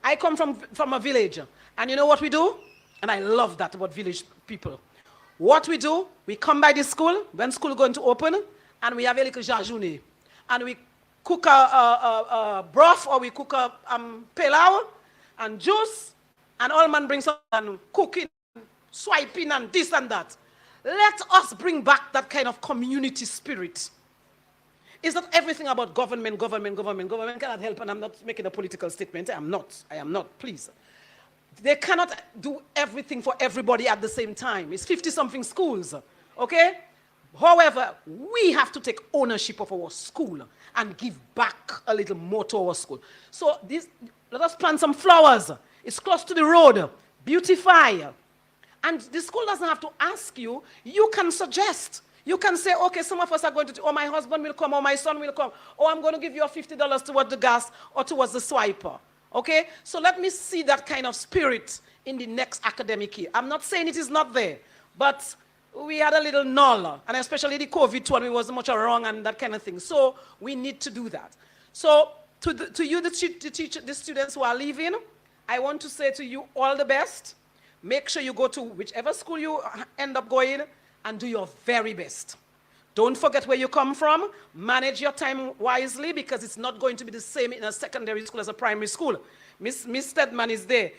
I come from a village, and you know what we do? And I love that about village people. What we do, we come by the school, when school is going to open, and we have a little jajune. And we cook a broth, or we cook a pilau, and juice, and all man brings up and cooking, swiping, and this and that. Let us bring back that kind of community spirit. It's not everything about government. Government cannot help, and I'm not making a political statement. I am not, please. They cannot do everything for everybody at the same time. It's 50-something schools, okay? However, we have to take ownership of our school and give back a little more to our school. So let us plant some flowers. It's close to the road. Beautify. And the school doesn't have to ask you. You can suggest. You can say, okay, some of us are going to, or my husband will come, or my son will come, or I'm going to give you $50 towards the gas or towards the swiper. Okay? So let me see that kind of spirit in the next academic year. I'm not saying it is not there, but we had a little null, and especially the COVID one, it wasn't much wrong and that kind of thing. So we need to do that. So to you, the students who are leaving, I want to say to you all the best. Make sure you go to whichever school you end up going and do your very best. Don't forget where you come from. Manage your time wisely, because it's not going to be the same in a secondary school as a primary school. Miss Stedman is there.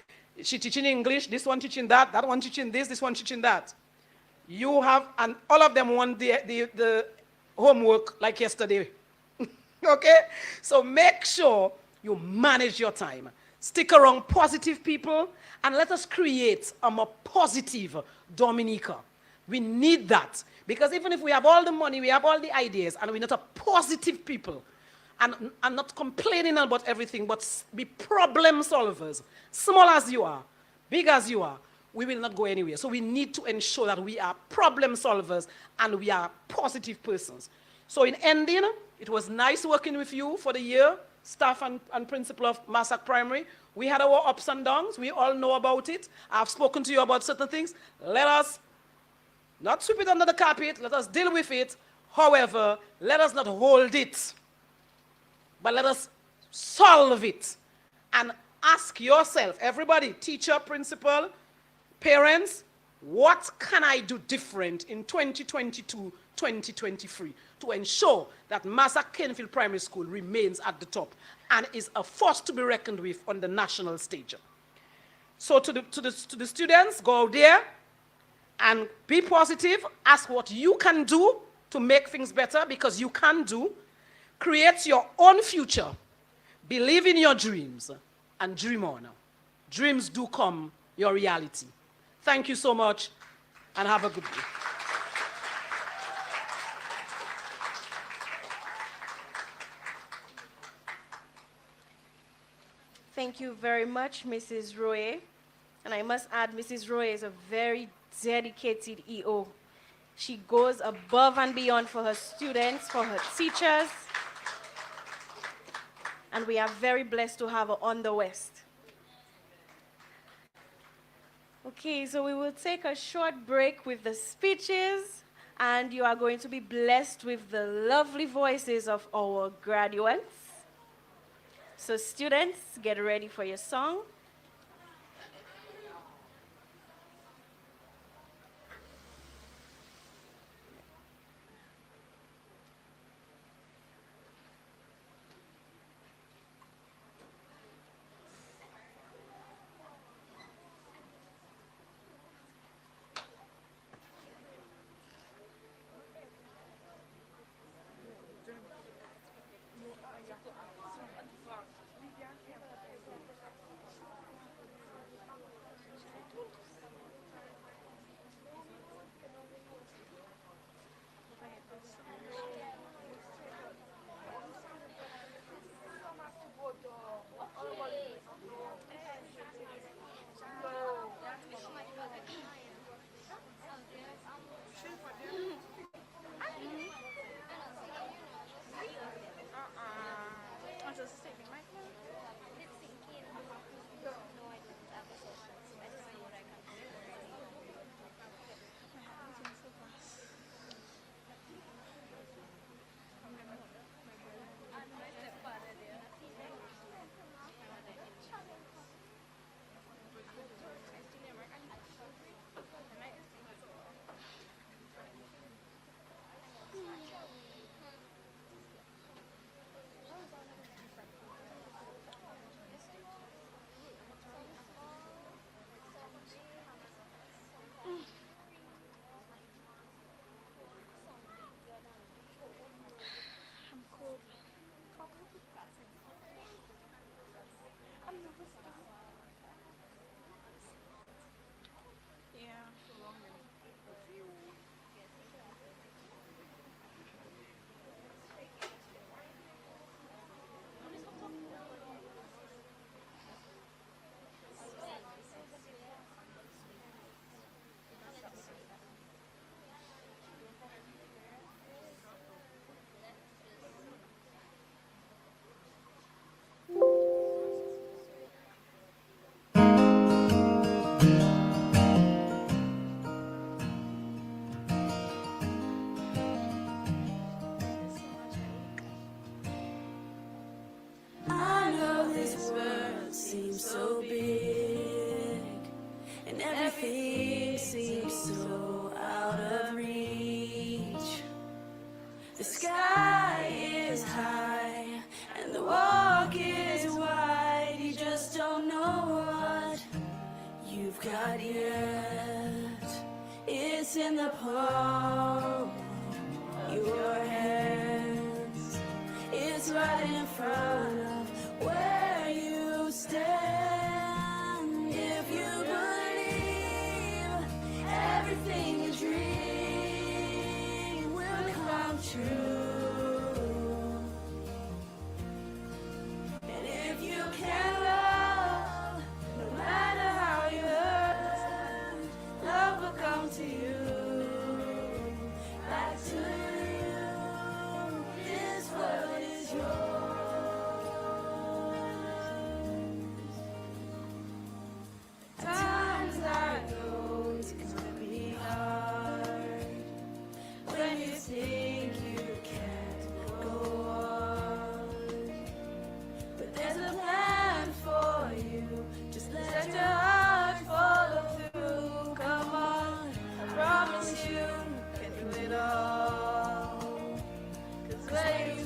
She's teaching English, this one teaching that one teaching this one teaching that. You have, and all of them want the homework like yesterday. Okay? So make sure you manage your time. Stick around positive people, and let us create a more positive Dominica. We need that. Because even if we have all the money, we have all the ideas, and we're not a positive people, and not complaining about everything, but be problem solvers, small as you are, big as you are, we will not go anywhere. So we need to ensure that we are problem solvers and we are positive persons. So in ending, it was nice working with you for the year, staff and principal of Massacre Primary. We had our ups and downs. We all know about it. I've spoken to you about certain things. Let us not sweep it under the carpet. Let us deal with it. However, let us not hold it, but let us solve it. And ask yourself, everybody, teacher, principal, Parents, what can I do different in 2022, 2023 to ensure that Massacre Canefield Primary School remains at the top and is a force to be reckoned with on the national stage? So to the students, go out there and be positive. Ask what you can do to make things better, because you can do. Create your own future. Believe in your dreams and dream on. Dreams do come your reality. Thank you so much and have a good day. Thank you very much, Mrs. Roy. And I must add, Mrs. Roy is a very dedicated EO. She goes above and beyond for her students, for her teachers. And we are very blessed to have her on the West. Okay, so we will take a short break with the speeches, and you are going to be blessed with the lovely voices of our graduates. So students, get ready for your song. Everything seems so out of reach. The sky is high and the walk is wide. You just don't know what you've got yet. It's in the palm of your hands. It's right in front of where you stand. If you believe everything you dream will come true, and if you can love, no matter how you hurt, love will come to you, back to you. This world is yours.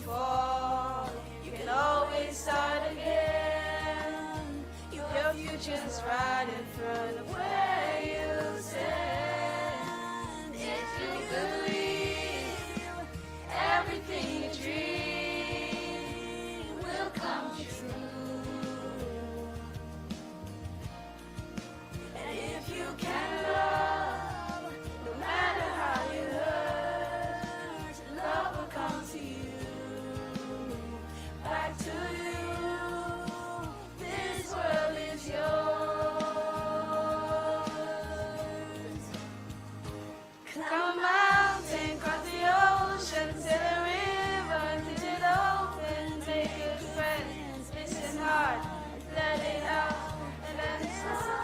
fall, you can always start again. Your future's right in front of where you stand. If you believe everything you dream will come true. And if you can love, no matter how you hurt, love will come to you, back to you. This world is yours. Climb a mountain, cross the ocean, sail a river, teach it open, take good friends, listen hard, let it out, and let it out.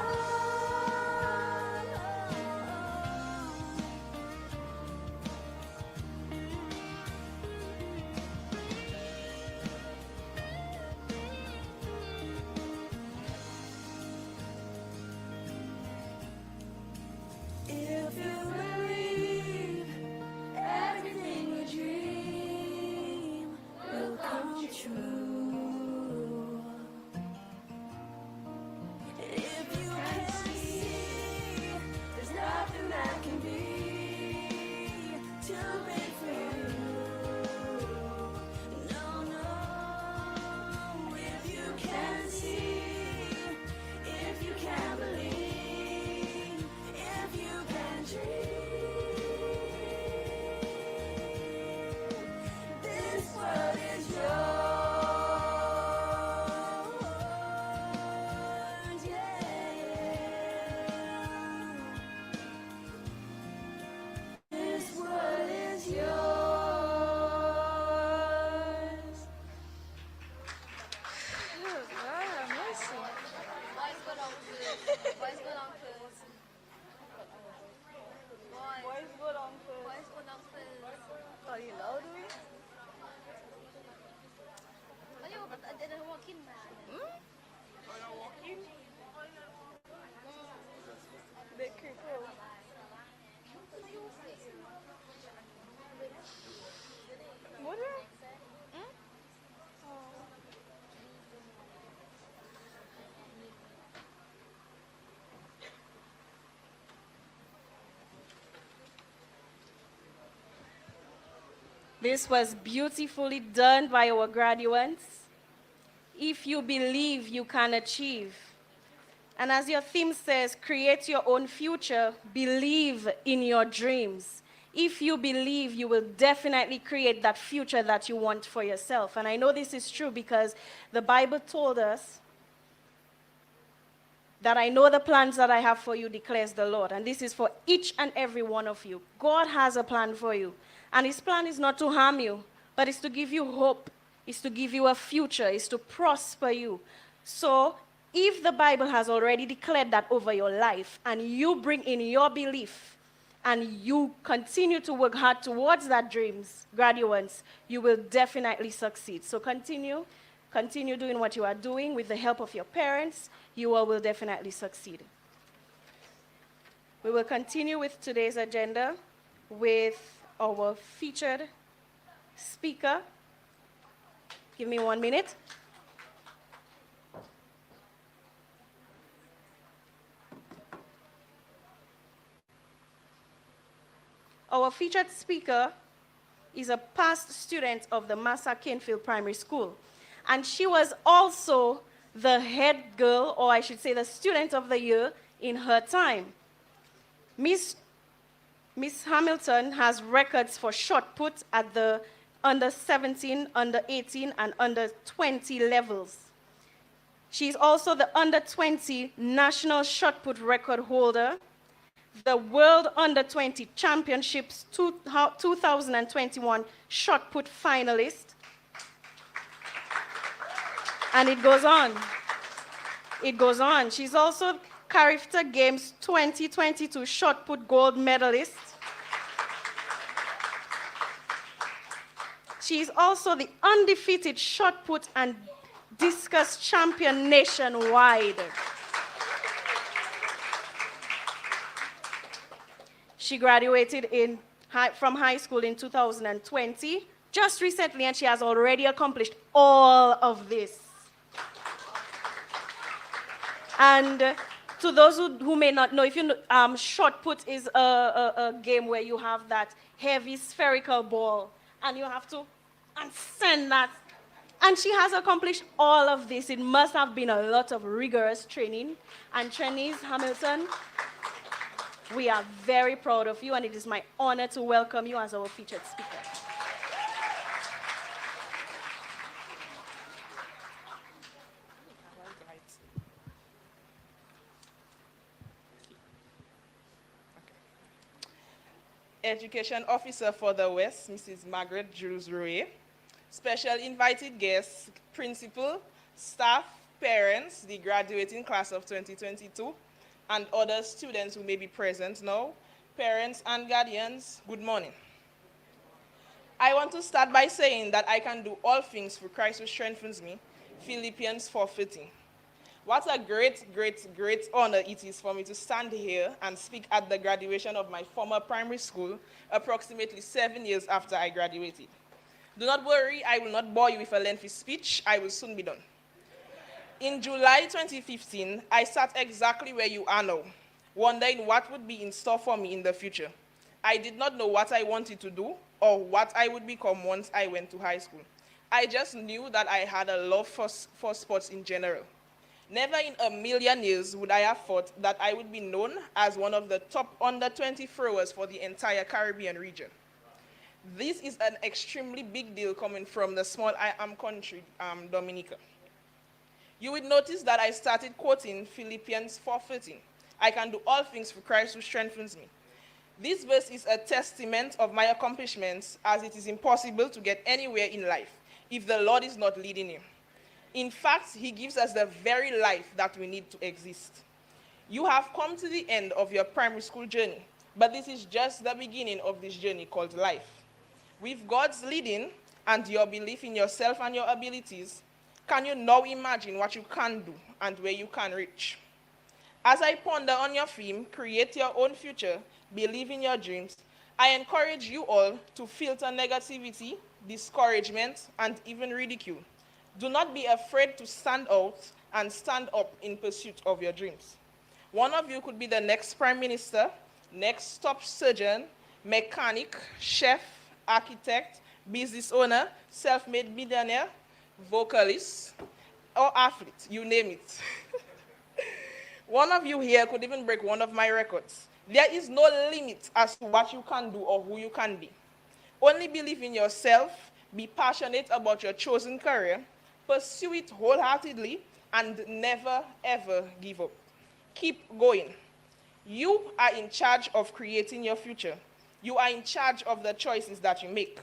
If you believe everything you dream will come true. If you can see there's nothing that can be too big for you. No, no. If you can see, if you can believe, if you can dream, this world is yours, yeah. This world is yours. Boys go down first. Boys go down first. Boys go down first. Boys go down first. Are you loud, we? Are you walking, man? Are you walking? They creep out. What? This was beautifully done by our graduates. If you believe, you can achieve. And as your theme says, create your own future, believe in your dreams. If you believe, you will definitely create that future that you want for yourself. And I know this is true because the Bible told us that I know the plans that I have for you, declares the Lord. And this is for each and every one of you. God has a plan for you. And his plan is not to harm you, but it's to give you hope. It's to give you a future. It's to prosper you. So if the Bible has already declared that over your life, and you bring in your belief, and you continue to work hard towards that dreams, graduates, you will definitely succeed. So continue doing what you are doing with the help of your parents. You all will definitely succeed. We will continue with today's agenda with our featured speaker. Give me 1 minute. Our featured speaker is a past student of the Massacre Canefield Primary School. And she was also the head girl, or I should say the student of the year in her time. Miss Hamilton has records for shot put at the under 17, under 18, and under 20 levels. She's also the under 20 national shot put record holder, the World Under 20 Championships 2021 shot put finalist. And it goes on. It goes on. She's also Canefield Games 2022 shot put gold medalist. She's also the undefeated shot put and discus champion nationwide. She graduated from high school in 2020 just recently, and she has already accomplished all of this. And to those who may not know, if you know, shot put is a game where you have that heavy spherical ball, and you have to send that. And she has accomplished all of this. It must have been a lot of rigorous training. And Trainees Hamilton, we are very proud of you, and it is my honor to welcome you as our featured speaker. Education Officer for the West, Mrs. Margaret Jules Rouet, special invited guests, principal, staff, parents, the graduating class of 2022, and other students who may be present now, parents and guardians, good morning. I want to start by saying that I can do all things through Christ who strengthens me, Philippians 4:13. What a great, great, great honor it is for me to stand here and speak at the graduation of my former primary school, approximately 7 years after I graduated. Do not worry, I will not bore you with a lengthy speech. I will soon be done. In July 2015, I sat exactly where you are now, wondering what would be in store for me in the future. I did not know what I wanted to do or what I would become once I went to high school. I just knew that I had a love for sports in general. Never in a million years would I have thought that I would be known as one of the top under 20 throwers for the entire Caribbean region. This is an extremely big deal coming from the small I am country, Dominica. You would notice that I started quoting Philippians 4:13. I can do all things through Christ who strengthens me. This verse is a testament of my accomplishments, as it is impossible to get anywhere in life if the Lord is not leading you. In fact, he gives us the very life that we need to exist. You have come to the end of your primary school journey, but this is just the beginning of this journey called life. With God's leading and your belief in yourself and your abilities, can you now imagine what you can do and where you can reach? As I ponder on your theme, create your own future, believe in your dreams, I encourage you all to filter negativity, discouragement, and even ridicule. Do not be afraid to stand out and stand up in pursuit of your dreams. One of you could be the next prime minister, next top surgeon, mechanic, chef, architect, business owner, self-made millionaire, vocalist, or athlete, you name it. One of you here could even break one of my records. There is no limit as to what you can do or who you can be. Only believe in yourself, be passionate about your chosen career, pursue it wholeheartedly, and never, ever give up. Keep going. You are in charge of creating your future. You are in charge of the choices that you make.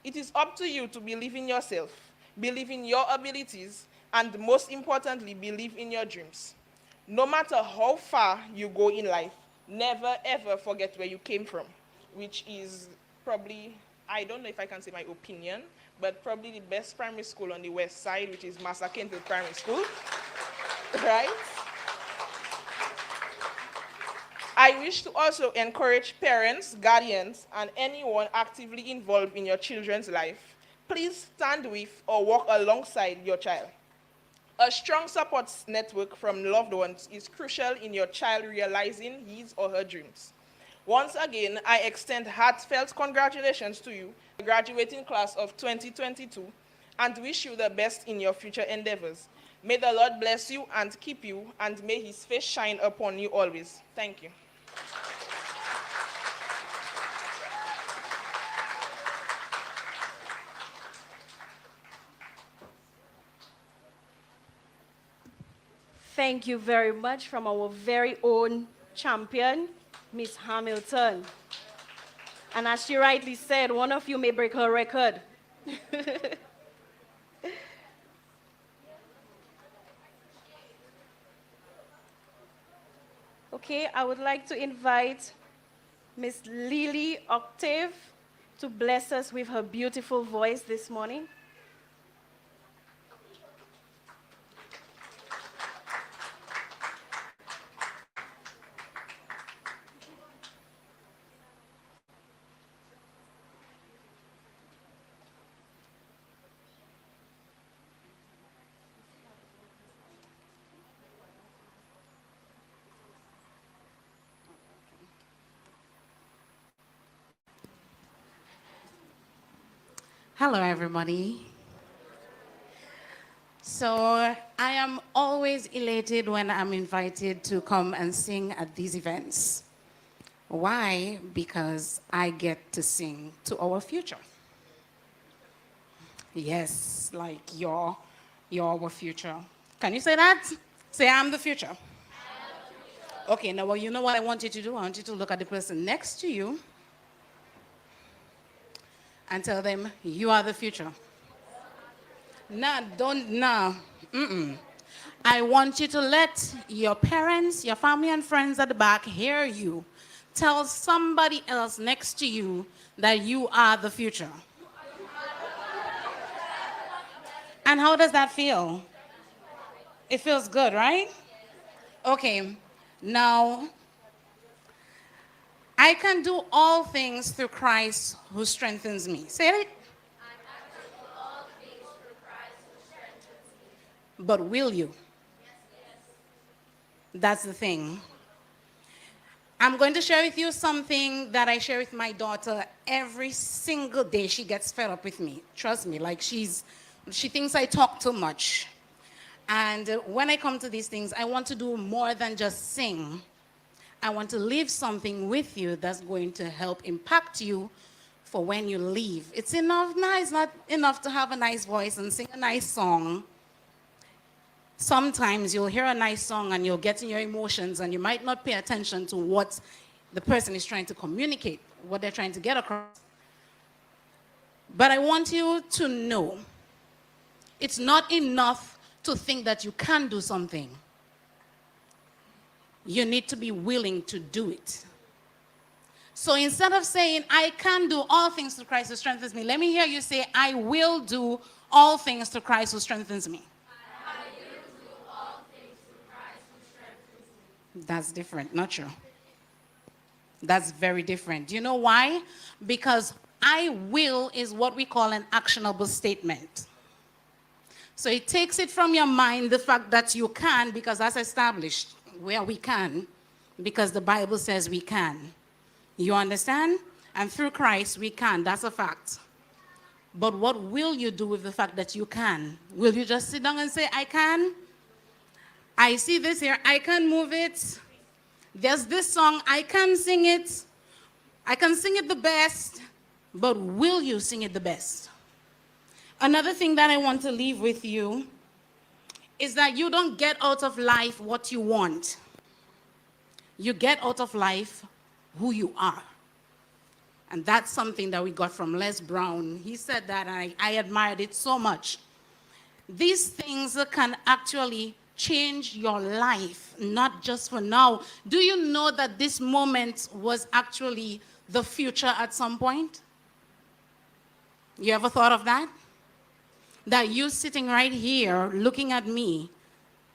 It is up to you to believe in yourself, believe in your abilities, and most importantly, believe in your dreams. No matter how far you go in life, never, ever forget where you came from, which is probably, I don't know if I can say my opinion, but probably the best primary school on the west side, which is Massacre Primary School, right? I wish to also encourage parents, guardians, and anyone actively involved in your children's life, please stand with or walk alongside your child. A strong support network from loved ones is crucial in your child realizing his or her dreams. Once again, I extend heartfelt congratulations to you, the graduating class of 2022, and wish you the best in your future endeavors. May the Lord bless you and keep you, and may his face shine upon you always. Thank you. Thank you very much from our very own champion, Miss Hamilton. And as she rightly said, one of you may break her record. Okay, I would like to invite Miss Lily Octave to bless us with her beautiful voice this morning. Hello, everybody. So I am always elated when I'm invited to come and sing at these events. Why? Because I get to sing to our future. Yes, like you're our future. Can you say that? Say, I'm the future. Okay, now, well, you know what I want you to do? I want you to look at the person next to you and tell them, you are the future. Nah, don't, nah. Mm-mm. I want you to let your parents, your family and friends at the back hear you. Tell somebody else next to you that you are the future. And how does that feel? It feels good, right? Okay, now, I can do all things through Christ who strengthens me. Say it. But will you? That's the thing. I'm going to share with you something that I share with my daughter every single day. She gets fed up with me. Trust me, like she thinks I talk too much. And when I come to these things, I want to do more than just sing. I want to leave something with you that's going to help impact you for when you leave. It's enough, no, it's not enough to have a nice voice and sing a nice song. Sometimes you'll hear a nice song and you'll get in your emotions and you might not pay attention to what the person is trying to communicate, what they're trying to get across. But I want you to know, it's not enough to think that you can do something. You need to be willing to do it. So instead of saying, I can do all things through Christ who strengthens me, let me hear you say, I will do all things through Christ who strengthens me. That's different, not true. That's very different. Do you know why? Because I will is what we call an actionable statement. So it takes it from your mind, the fact that you can, because that's established where we can, because the Bible says we can. You understand? And through Christ, we can. That's a fact. But what will you do with the fact that you can? Will you just sit down and say, I can? I see this here, I can move it. There's this song, I can sing it. I can sing it the best, but will you sing it the best? Another thing that I want to leave with you is that you don't get out of life what you want. You get out of life who you are. And that's something that we got from Les Brown. He said that, and I admired it so much. These things can actually change your life, not just for now. Do you know that this moment was actually the future at some point? You ever thought of that? That you sitting right here looking at me,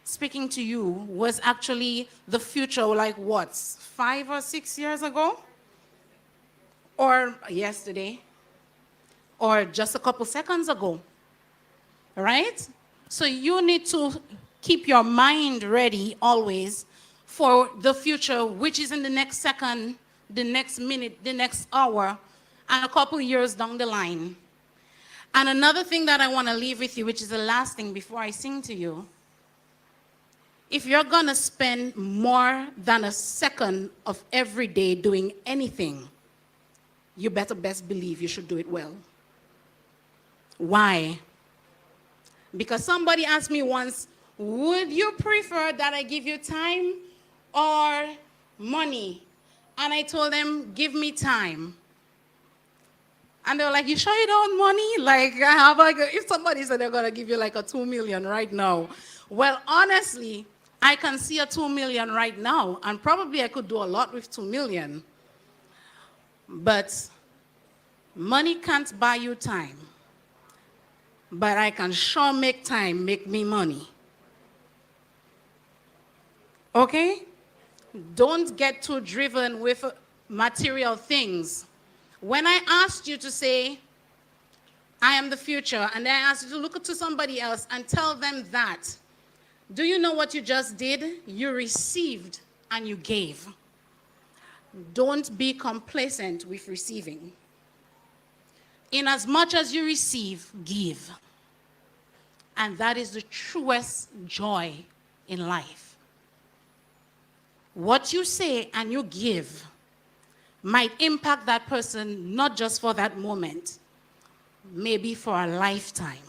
speaking to you, was actually the future, like what, 5 or 6 years ago? Or yesterday? Or just a couple seconds ago? Right? So you need to keep your mind ready always for the future, which is in the next second, the next minute, the next hour, and a couple years down the line. And another thing that I want to leave with you, which is the last thing before I sing to you, if you're going to spend more than a second of every day doing anything, you better best believe you should do it well. Why? Because somebody asked me once, would you prefer that I give you time or money? And I told them, give me time. And they were like, you sure you don't want money? Like, I have like, if somebody said they're going to give you like a 2 million right now. Well, honestly, I can see a 2 million right now, and probably I could do a lot with 2 million. But money can't buy you time. But I can sure make time make me money. Okay? Don't get too driven with material things. When I asked you to say, I am the future, and then I asked you to look to somebody else and tell them that, do you know what you just did? You received and you gave. Don't be complacent with receiving. In as much as you receive, give. And that is the truest joy in life. What you say and you give might impact that person not just for that moment, maybe for a lifetime.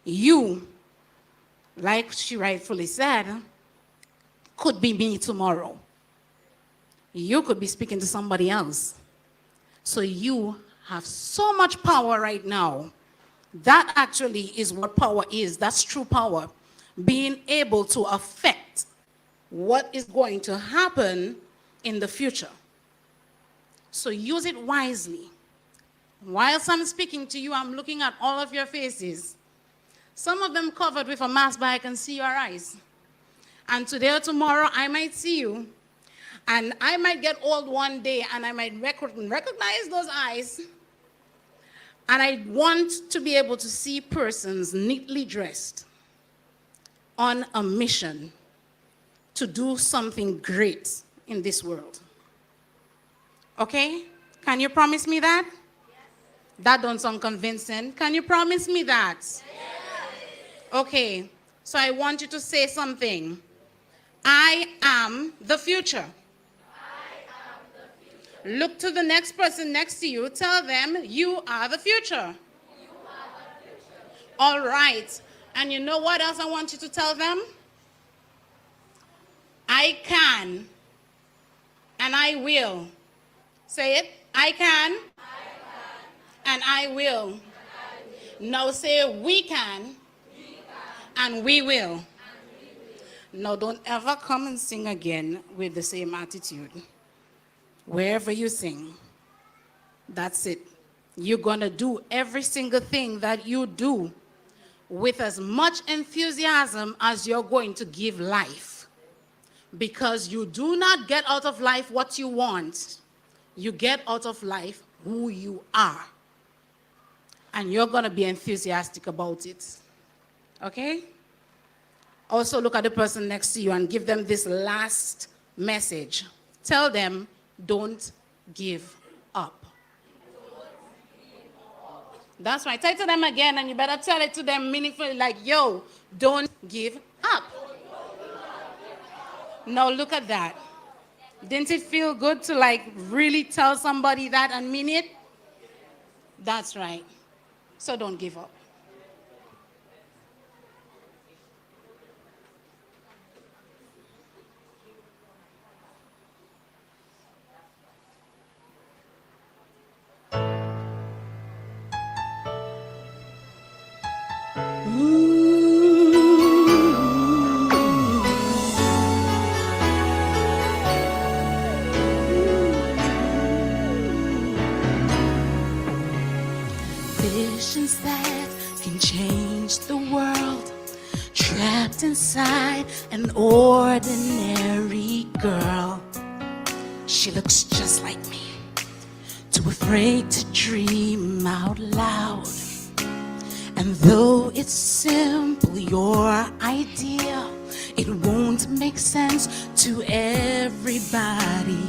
You, like she rightfully said, could be me tomorrow. You could be speaking to somebody else. So you have so much power right now. That actually is what power is. That's true power. Being able to affect what is going to happen in the future. So use it wisely. Whilst I'm speaking to you, I'm looking at all of your faces. Some of them covered with a mask, but I can see your eyes. And today or tomorrow, I might see you. And I might get old one day, and I might recognize those eyes. And I want to be able to see persons neatly dressed on a mission to do something great in this world. Okay? Can you promise me that? Yes. That don't sound convincing. Can you promise me that? Yes. Okay. So I want you to say something. I am the future. Look to the next person next to you. Tell them, you are the future. All right. And you know what else I want you to tell them? I can and I will. Say it. I can and I will. Now say we can and we will. Now don't ever come and sing again with the same attitude. Wherever you sing, that's it. You're going to do every single thing that you do with as much enthusiasm as you're going to give life. Because you do not get out of life what you want. You get out of life who you are. And you're going to be enthusiastic about it. Okay? Also look at the person next to you and give them this last message. Tell them, don't give up. That's right. Tell it to them again, and you better tell it to them meaningfully, like, yo, don't give up. Now look at that. Didn't it feel good to like really tell somebody that and mean it? That's right. So don't give up. Visions that can change the world, trapped inside an ordinary girl. She looks just like me, too afraid to dream out loud. And though it's simply your idea, it won't make sense to everybody.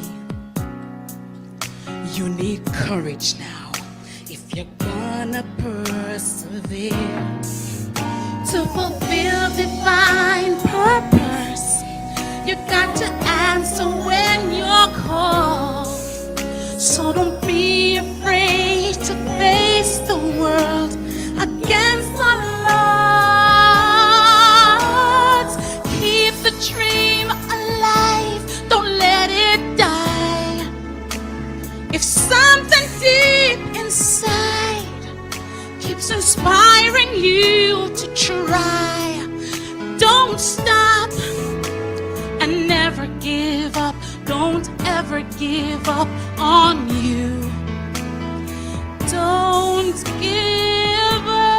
You need courage now if you're gonna persevere to fulfill divine purpose. You got to answer when you're called. So don't be afraid to face the world against all odds. Keep the dream alive, don't let it die. If something deep inside keeps inspiring you to try, don't stop and never give up. Don't ever give up on you. Don't give up.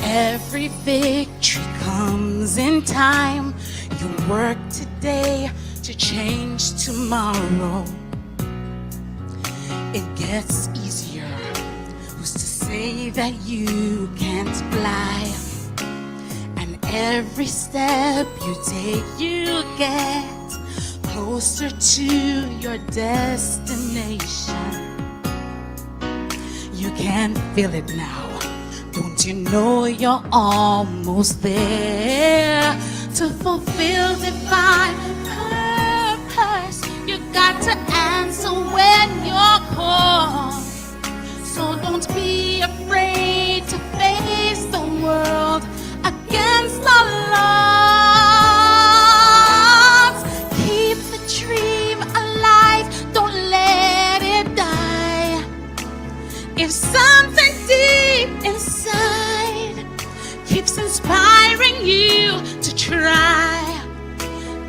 Every victory comes in time. You work today to change tomorrow. It gets easier. Who's to say that you can't fly? And Every step you take, you get closer to your destination. You can feel it now. Don't you know you're almost there to fulfill divine purpose? You got to answer when you're called. So don't be afraid to face the world against the odds. Keep the dream alive, don't let it die. If something deep inside keeps inspiring you to try,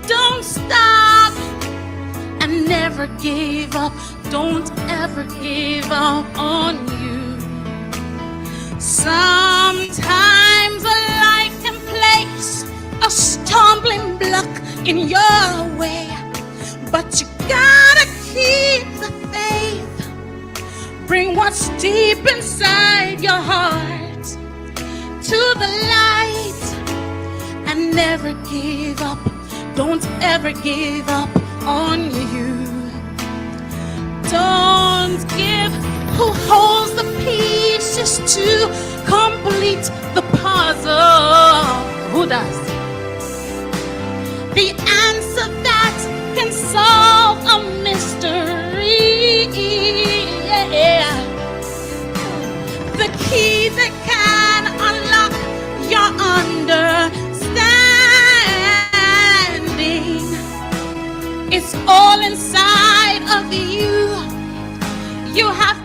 don't stop and never give up. Don't ever give up on you. Sometimes life can place a stumbling block in your way, but you gotta keep the faith. Bring what's deep inside your heart to the light and never give up. Don't ever give up on you. Don't give. Who holds the pieces to complete the puzzle? Who does? The answer that can solve a mystery. Yeah. The key that can unlock your understanding. It's all inside of you. You have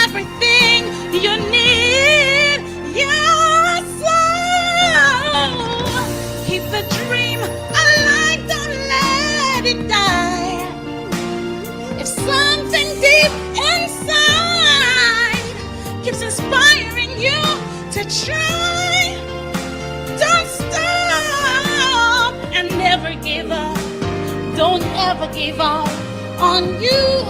everything you need. Your soul. Keep the dream alive, don't let it die. If something deep inside keeps inspiring you to try, don't stop and never give up. Don't ever give up on you.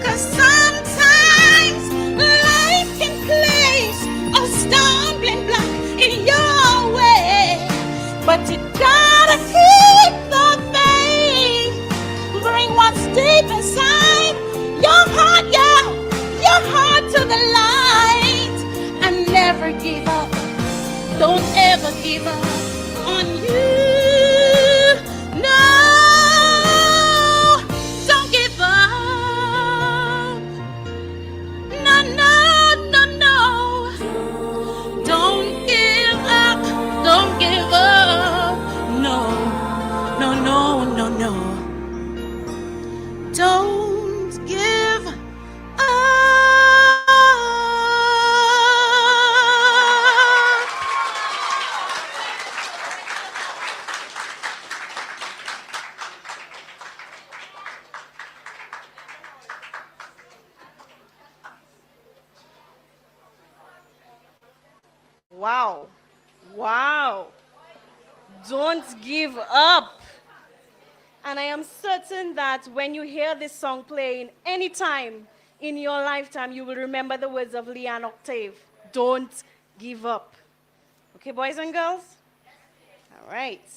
'Cause sometimes life can place a stumbling block in your way, but you gotta keep the faith. Bring what's deep inside your heart, yeah, your heart to the light, and never give up. Don't ever give up on you. No, don't give up. No, no, no, no. Don't give up. Don't give up. No, no, no, no, no. Don't give up. Wow. Wow. Don't give up. And I am certain that when you hear this song playing anytime in your lifetime, you will remember the words of Leanne Octave. Don't give up. Okay, boys and girls? All right.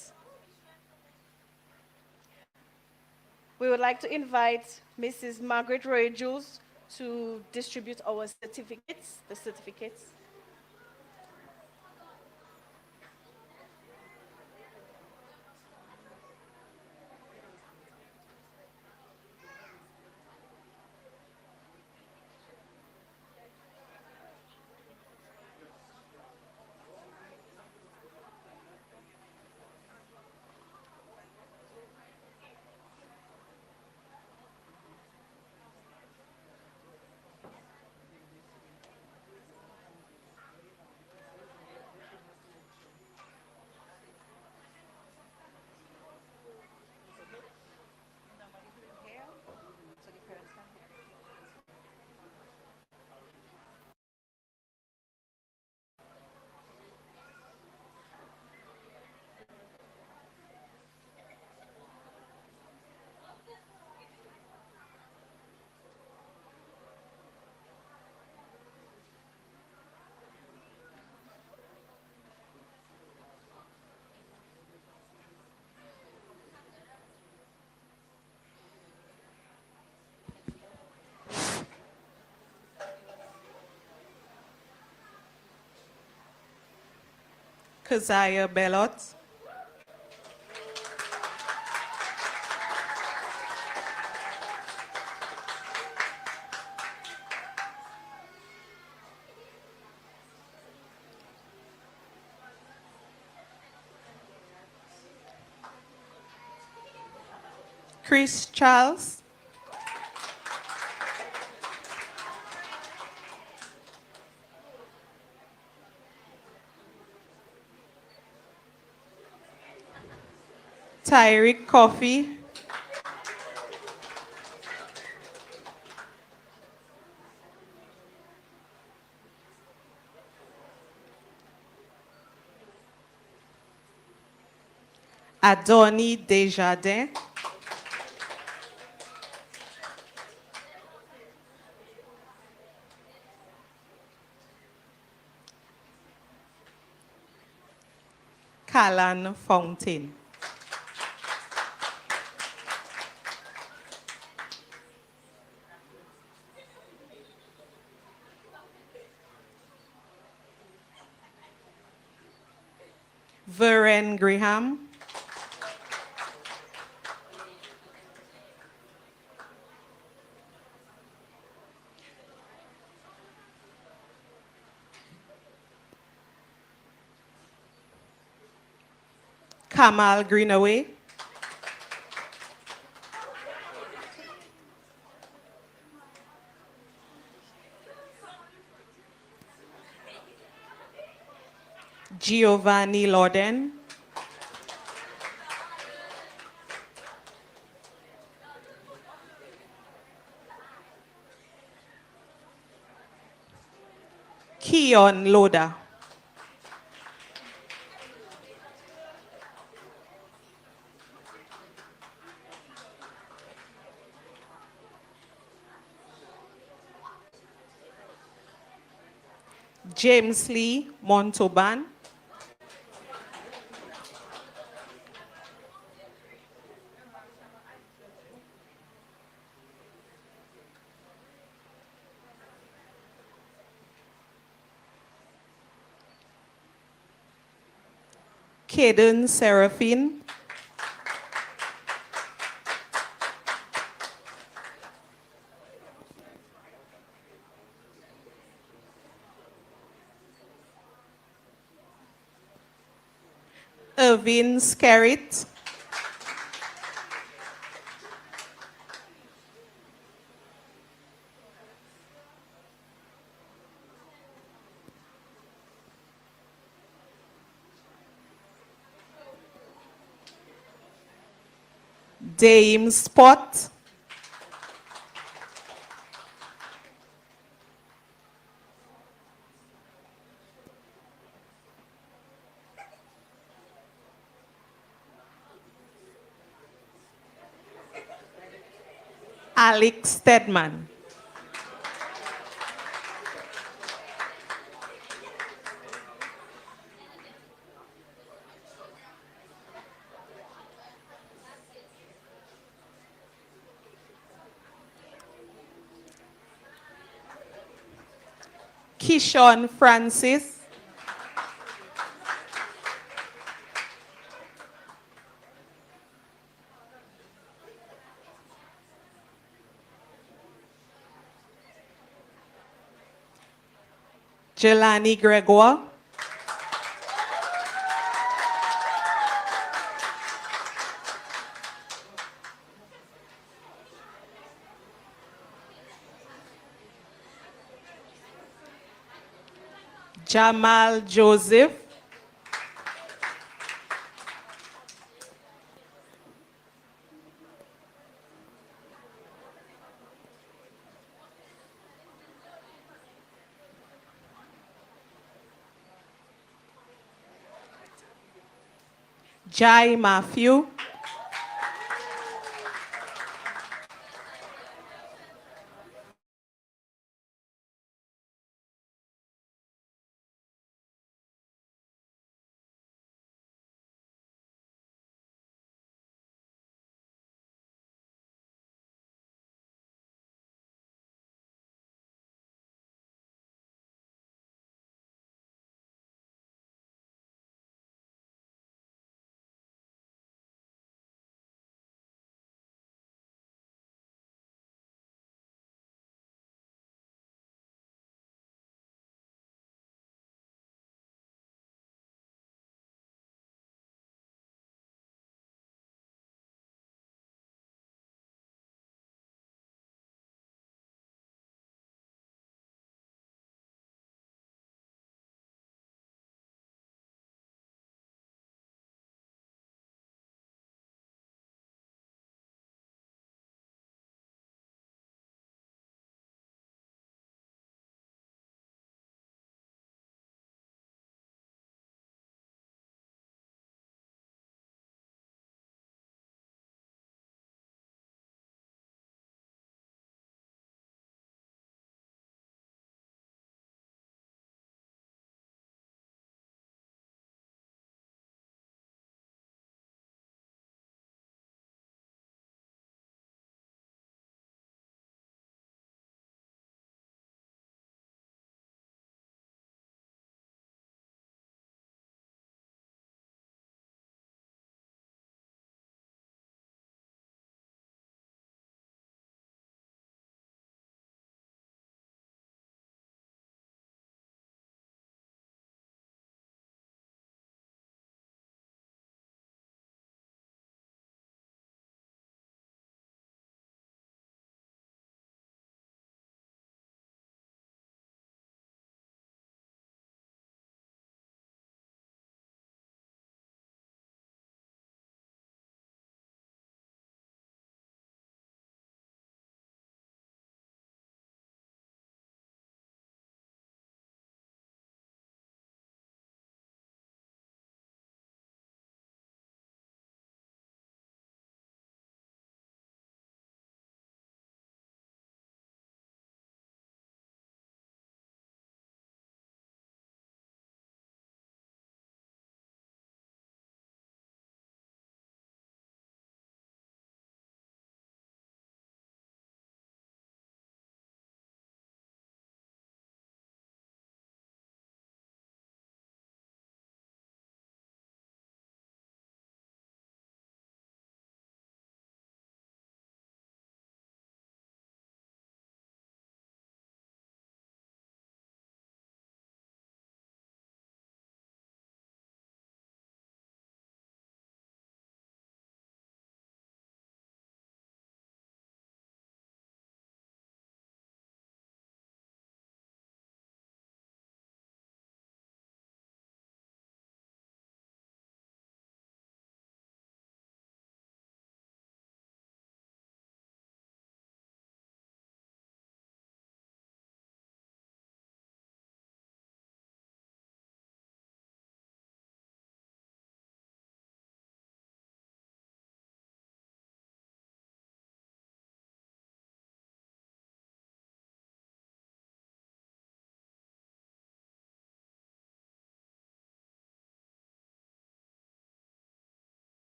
We would like to invite Mrs. Margaret Roy Jules to distribute our certificates, the certificates. Keziah Bellot. Chris Charles. Tyrick Coffey. Adoni Desjardins. Callan Fountain. Veren Graham. Kamal Greenaway. Giovanni Lorden. Keon Loda. James Lee Montalban. Caden Seraphine. Irvin Skerritt. Dame Spot. Alex Stedman. Kishon Francis. Jelani Gregoire. Jamal Joseph. Jai Matthew.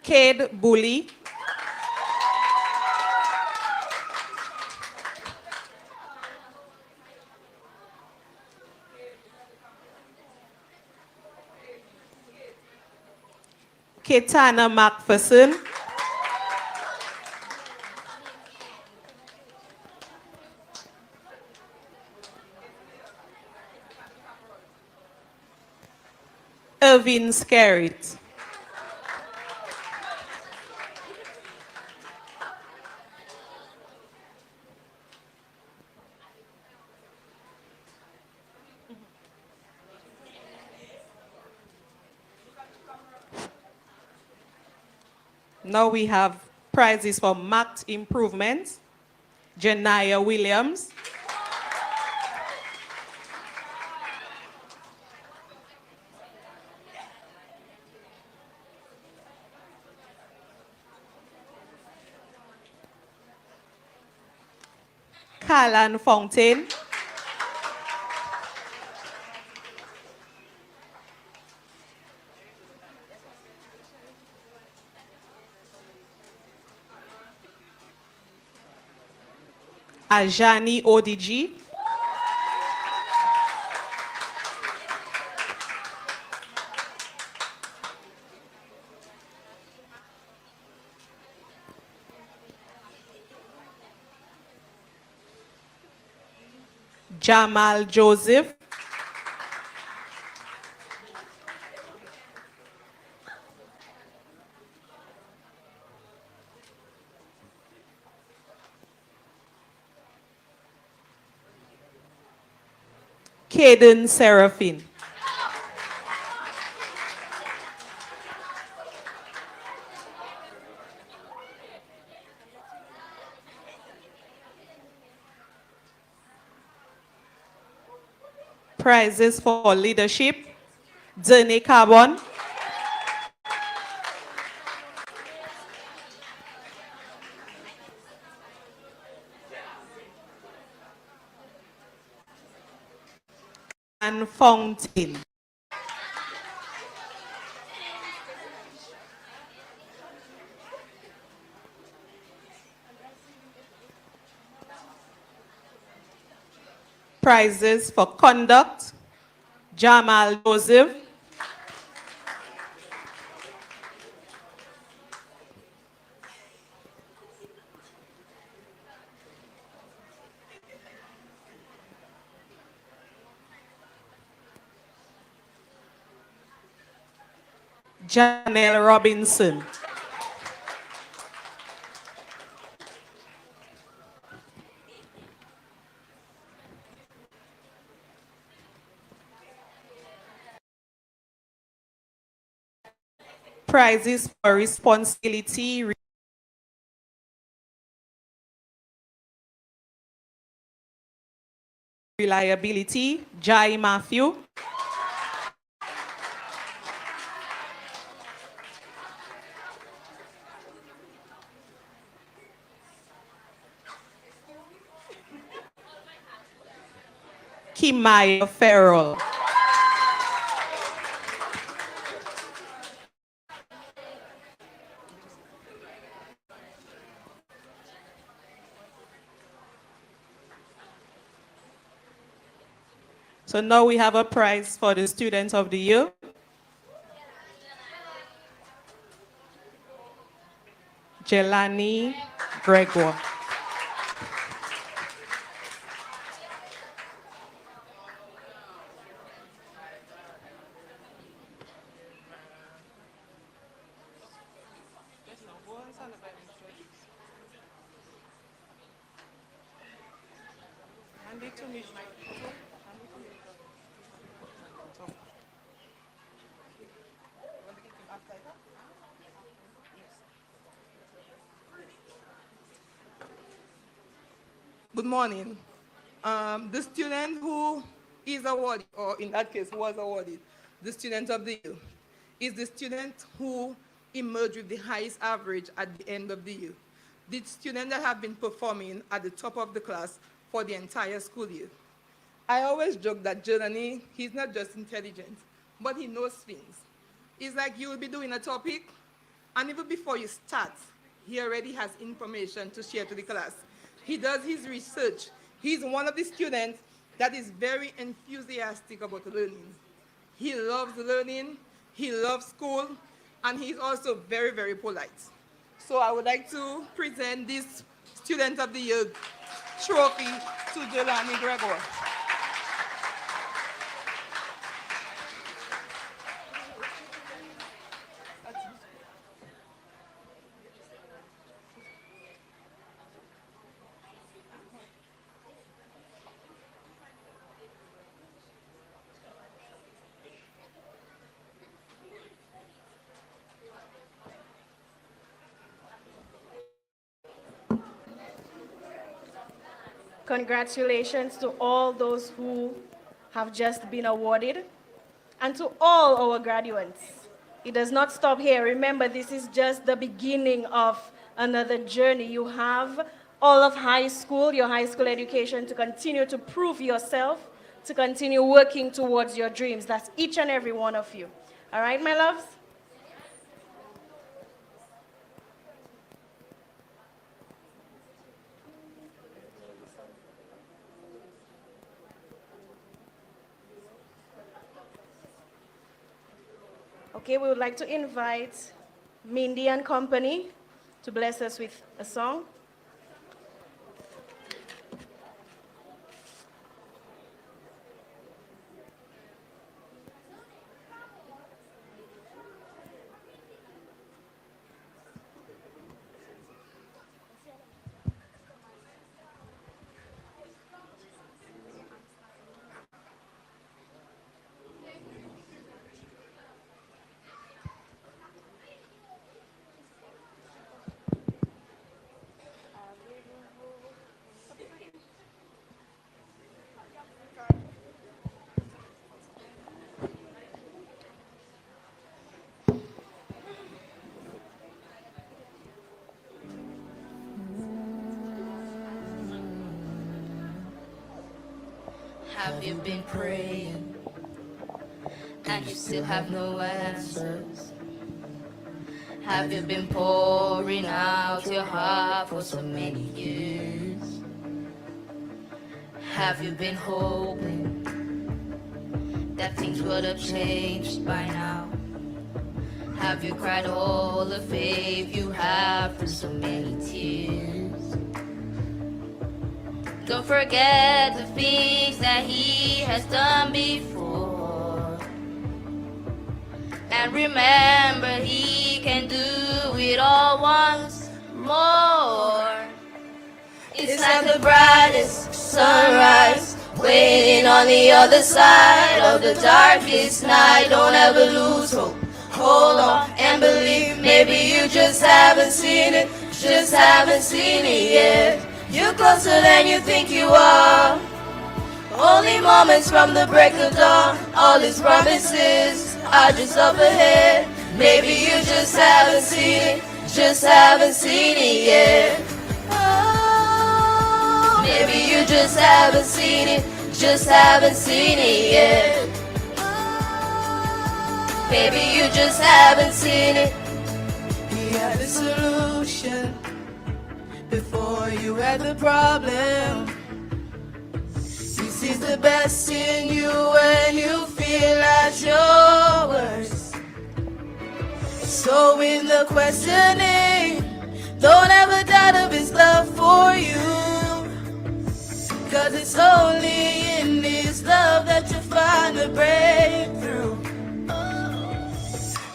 Cade Bully. Ketana Macpherson. Irvin Skerritt. Now we have prizes for marked improvement. Janaya Williams. Kalan Fontaine. Ajani Odiji. Jamal Joseph. Caden Seraphine. Prizes for leadership. Dene Carbon. And Fountain. Prizes for conduct. Jamal Joseph. Janelle Robinson. Prizes for responsibility, reliability. Jai Matthew. Kimaya Farrell. So now we have a prize for the Student of the Year. Jelani Gregoire. Good morning. The student who is awarded, or in that case was awarded, the Student of the Year, is the student who emerged with the highest average at the end of the year. The student that have been performing at the top of the class for the entire school year. I always joke that Jelani, he's not just intelligent, but he knows things. It's like you will be doing a topic, And even before you start, he already has information to share to the class. He does his research. He's one of the students that is very enthusiastic about learning. He loves learning, he loves school, and he's also very, very polite. So I would like to present this Student of the Year trophy to Jelani Gregor. Congratulations to all those who have just been awarded and to all our graduates. It does not stop here. Remember, this is just the beginning of another journey. You have all of high school, your high school education, to continue to prove yourself, to continue working towards your dreams. That's each and every one of you. All right, my loves? Okay, we would like to invite Mindy and company to bless us with a song. Have you been praying and you still have no answers? Have you been pouring out your heart for so many years? Have you been hoping that things would have changed by now? Have you cried all the faith you have through so many tears? Don't forget the things that he has done before. And remember, he can do it all once more. It's like the brightest sunrise waiting on the other side of the darkest night. Don't ever lose hope. Hold on and believe. Maybe you just haven't seen it, just haven't seen it yet. You're closer than you think you are. Only moments from the break of dawn. All his promises are just up ahead. Maybe you just haven't seen it, just haven't seen it yet. Oh, maybe you just haven't seen it, just haven't seen it yet. Maybe you just haven't seen it. He had the solution before you had the problem. He sees the best in you when you feel at your worst. So in the questioning, don't ever doubt of his love for you. Cause it's only in his love that you find the breakthrough.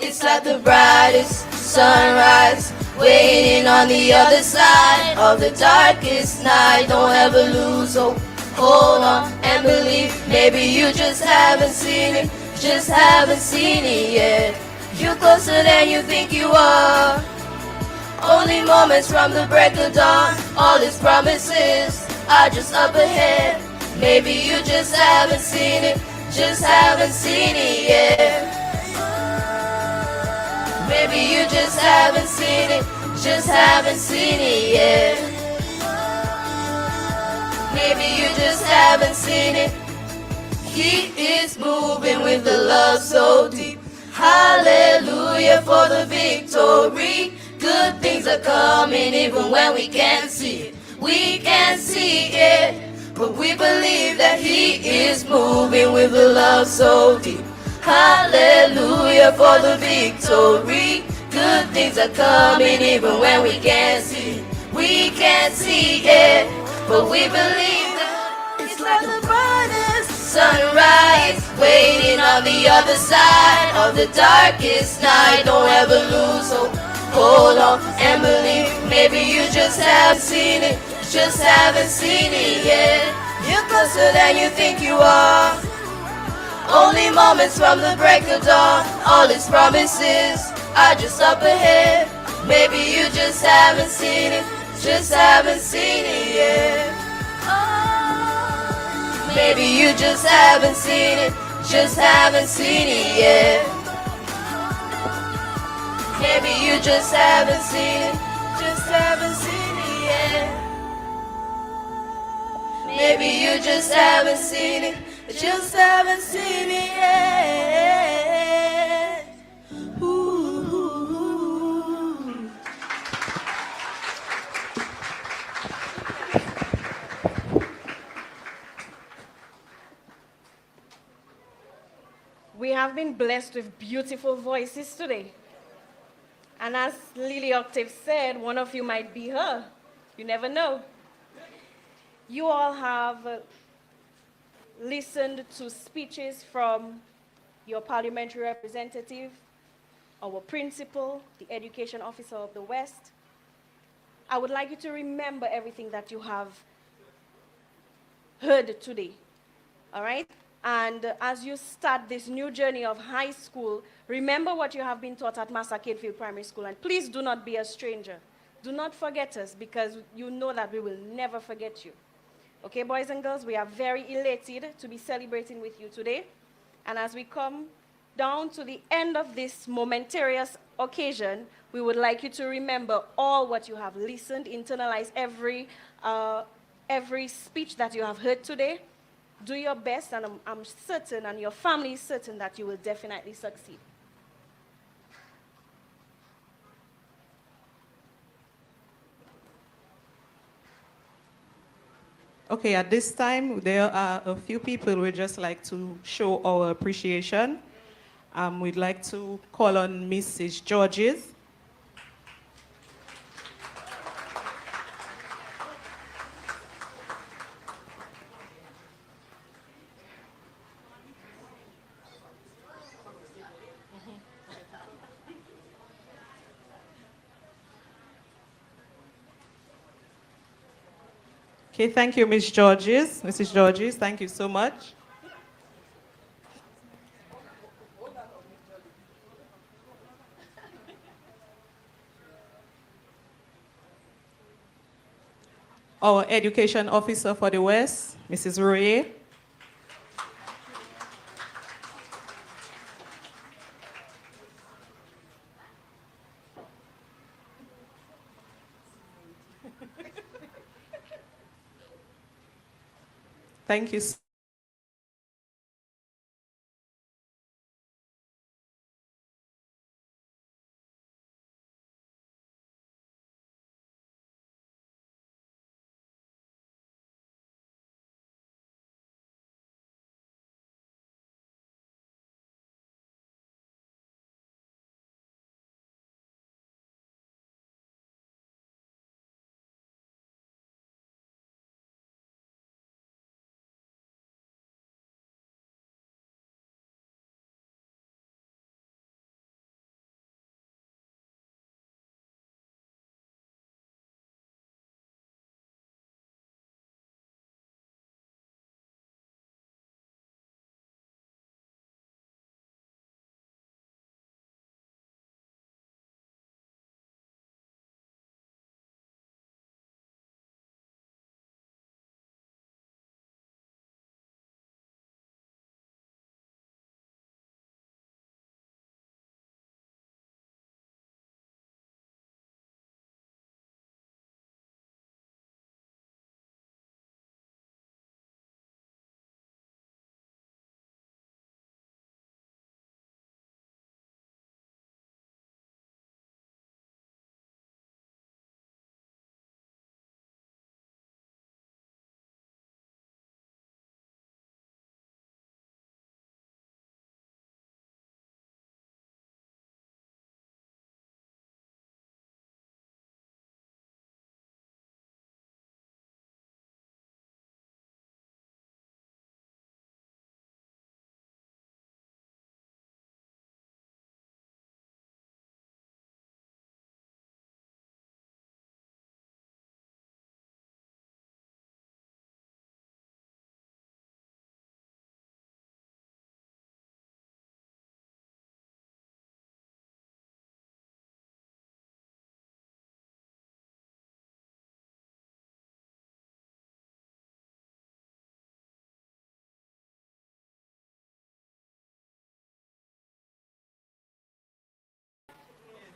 It's like the brightest sunrise waiting on the other side of the darkest night. Don't ever lose hope. Hold on and believe. Maybe you just haven't seen it, just haven't seen it yet. You're closer than you think you are. Only moments from the break of dawn. All his promises are just up ahead. Maybe you just haven't seen it, just haven't seen it yet. Maybe you just haven't seen it, just haven't seen it yet. Maybe you just haven't seen it. He is moving with the love so deep. Hallelujah for the victory. Good things are coming even when we can't see it. We can't see it, but we believe that He is moving with a love so deep. Hallelujah for the victory. Good things are coming even when we can't see it. We can't see it, but we believe that it's like the brightest sunrise waiting on the other side of the darkest night. Don't ever lose hope. Hold on and believe. Maybe you just haven't seen it, just haven't seen it yet. You're closer than you think you are. Only moments from the break of dawn. All His promises are just up ahead. Maybe you just haven't seen it, just haven't seen it yet. Maybe you just haven't seen it, just haven't seen it yet. Maybe you just haven't seen it, just haven't seen it yet. Maybe you just haven't seen it, just haven't seen it yet. Ooh. We have been blessed with beautiful voices today. And as Lily Octave said, one of you might be her. You never know. You all have listened to speeches from your parliamentary representative, our principal, the education officer of the West. I would like you to remember everything that you have heard today, all right? And as you start this new journey of high school, remember what you have been taught at Massacre Canefield Primary School, and please do not be a stranger. Do not forget us, because you know that we will never forget you. Okay, boys and girls, we are very elated to be celebrating with you today. And as we come down to the end of this momentous occasion, we would like you to remember all what you have listened, internalize every speech that you have heard today. Do your best, and I'm certain, and your family is certain, that you will definitely succeed. Okay, at this time, there are a few people we'd just like to show our appreciation. We'd like to call on Mrs. Georges. Okay, thank you, Ms. Georges. Mrs. Georges, thank you so much. Our education officer for the West, Mrs. Royer. Thank you.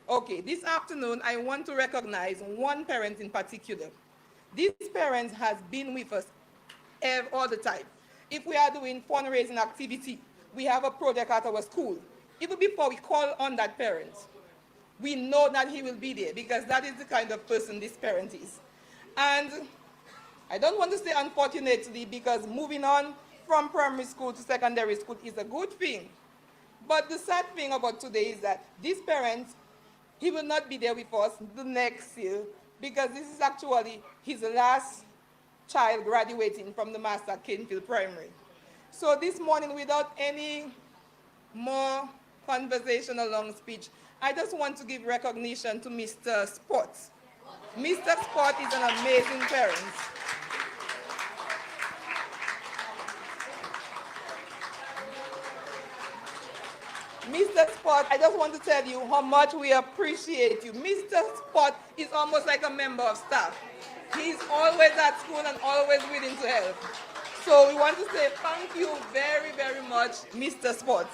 Okay, this afternoon, I want to recognize one parent in particular. This parent has been with us all the time. If we are doing fundraising activity, we have a project at our school. Even before we call on that parent, we know that he will be there because that is the kind of person this parent is. And I don't want to say unfortunately because moving on from primary school to secondary school is a good thing. But the sad thing about today is that this parent, he will not be there with us the next year because this is actually his last child graduating from the Massacre Canefield Primary. So this morning, without any more conversation or long speech, I just want to give recognition to Mr. Sport. Mr. Sport is an amazing parent. Mr. Spot, I just want to tell you how much we appreciate you. Mr. Spot is almost like a member of staff. He's always at school and always willing to help. So we want to say thank you very, very much, Mr. Spot.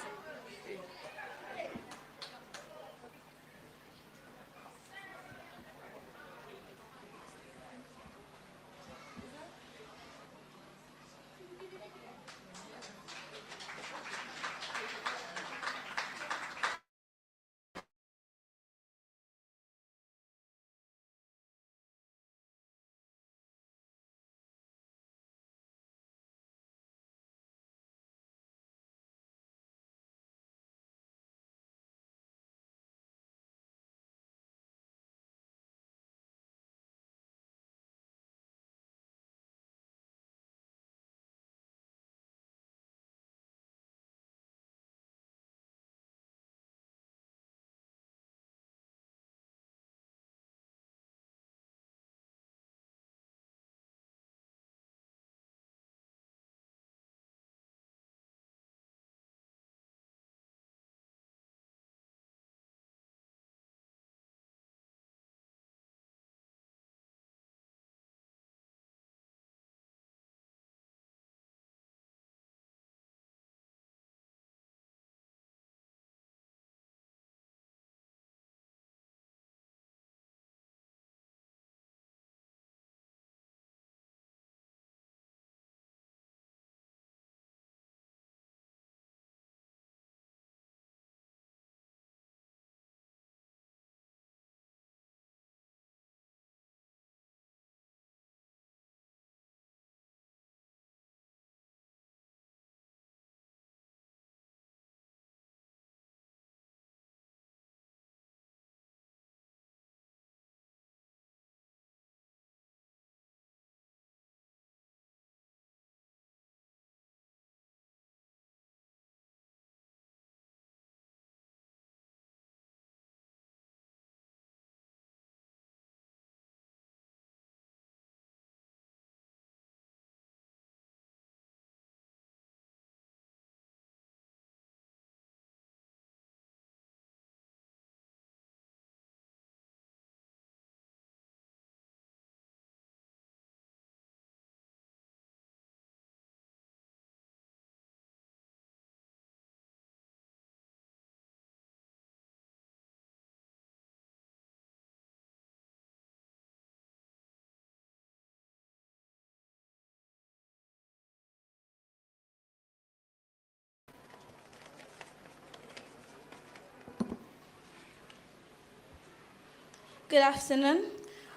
Good afternoon,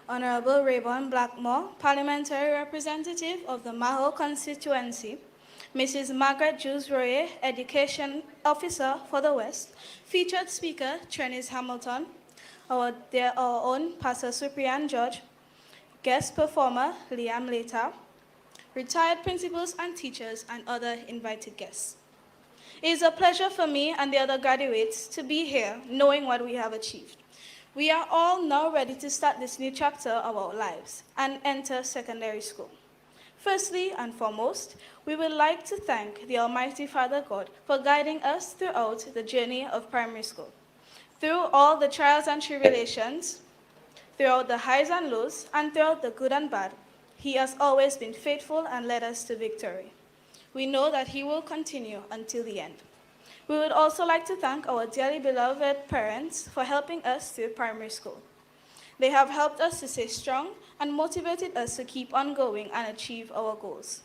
Honorable Rayburn Blackmore, Parliamentary Representative of the Maho constituency, Mrs. Margaret Jules Royer, Education Officer for the West, featured speaker Trenis Hamilton, our own Pastor Cyprian George, guest performer Liam Leta, retired principals and teachers, and other invited guests. It is a pleasure for me and the other graduates to be here knowing what we have achieved. We are all now ready to start this new chapter of our lives and enter secondary school. Firstly and foremost, we would like to thank the Almighty Father God for guiding us throughout the journey of primary school. Through all the trials and tribulations, throughout the highs and lows, and throughout the good and bad, He has always been faithful and led us to victory. We know that He will continue until the end. We would also like to thank our dearly beloved parents for helping us through primary school. They have helped us to stay strong and motivated us to keep on going and achieve our goals.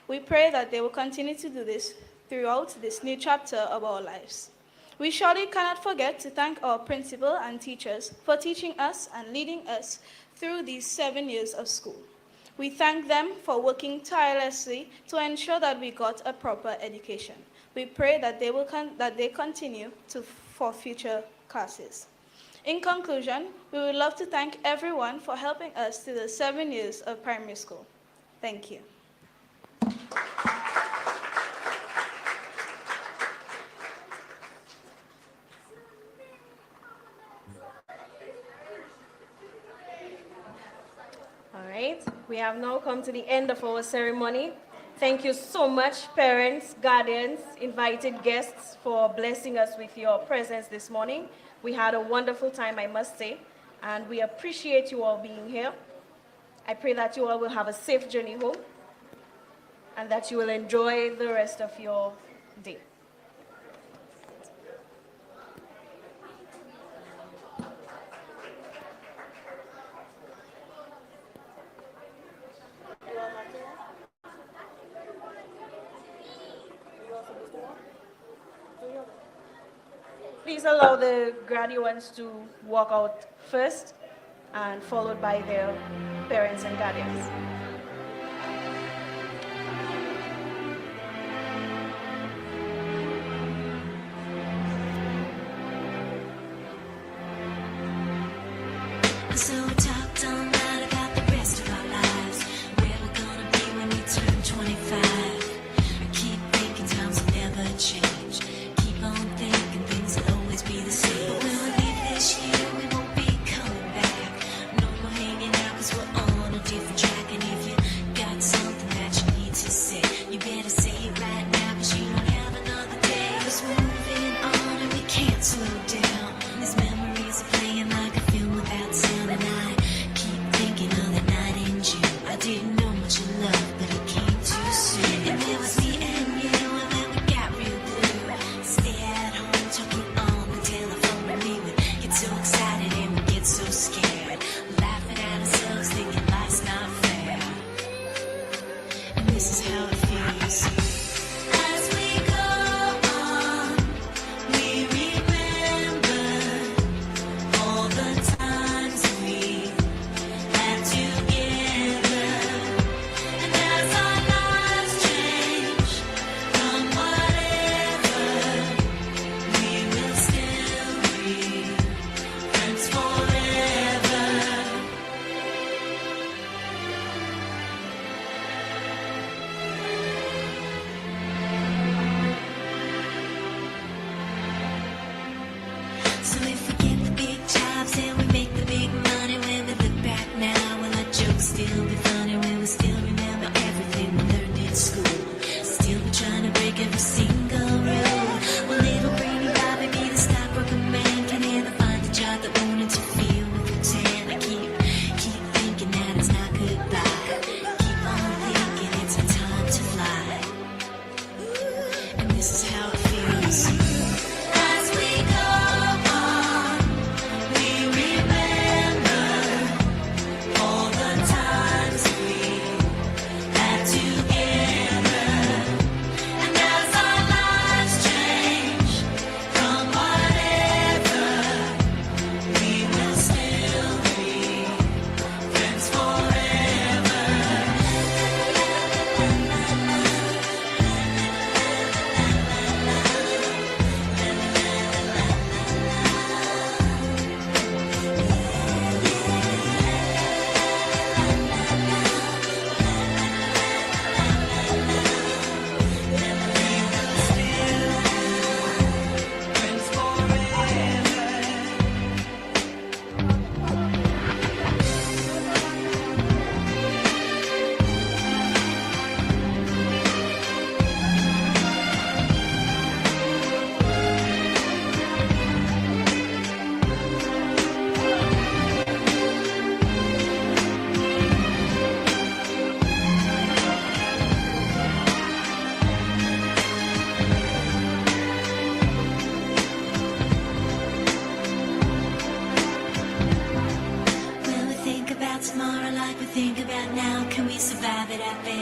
We pray that they will continue to do this throughout this new chapter of our lives. We surely cannot forget to thank our principal and teachers for teaching us and leading us through these 7 years of school. We thank them for working tirelessly to ensure that we got a proper education. We pray that they continue for future classes. In conclusion, we would love to thank everyone for helping us through the 7 years of primary school. Thank you. All right, we have now come to the end of our ceremony. Thank you so much, parents, guardians, invited guests, for blessing us with your presence this morning. We had a wonderful time, I must say, and we appreciate you all being here. I pray that you all will have a safe journey home and that you will enjoy the rest of your day. Please allow the graduates to walk out first and followed by their parents and guardians. So we talked all night about the rest of our lives, where we're gonna be when we turn 25. I keep thinking times will never change. Keep on thinking things will always be the same. But when we leave this year, we won't be coming back. No more hanging out 'cause we're on a different track. And if you got something that you need to say, you better say it right now 'cause you don't have another day. 'Cause we're moving on and we can't slow down. These memories are playing like a film without sound. And I keep thinking of that night in June. I didn't know much of love, but it came too soon. And there was me and you, and then we got real blue. Stay at home talking on the telephone, and we would get so excited and we get so scared, laughing at ourselves, thinking life's not fair. And this is how it feels. As we go on, we remember all the times we had together. And as our lives change from whatever, we will still be friends forever.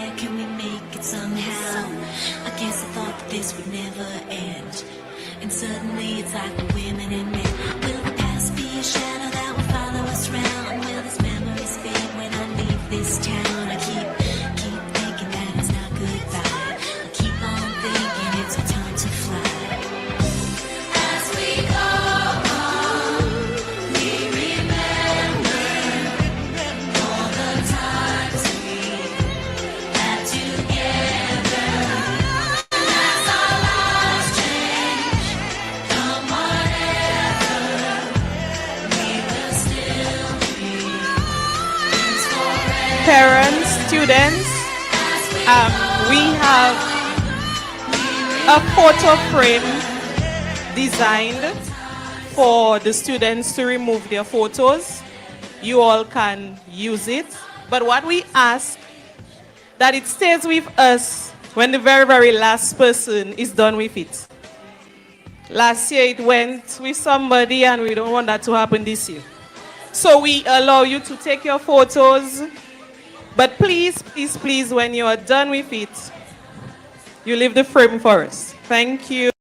there, can we make it somehow? I guess I thought that this would never end. And suddenly it's like the women and men. Will the past be a shadow that will follow us round? Will these memories fade when I leave this town? I keep thinking that it's not goodbye. I keep on thinking it's our time to fly. As we go on, we remember all the times we had together. As our lives change, come whatever, we will still be friends forever. Parents, students, we have a photo frame designed for the students to remove their photos. You all can use it. But what we ask, that it stays with us when the very, very last person is done with it. Last year it went with somebody and we don't want that to happen this year. So we allow you to take your photos, but please, please, please, when you are done with it, you leave the frame for us. Thank you.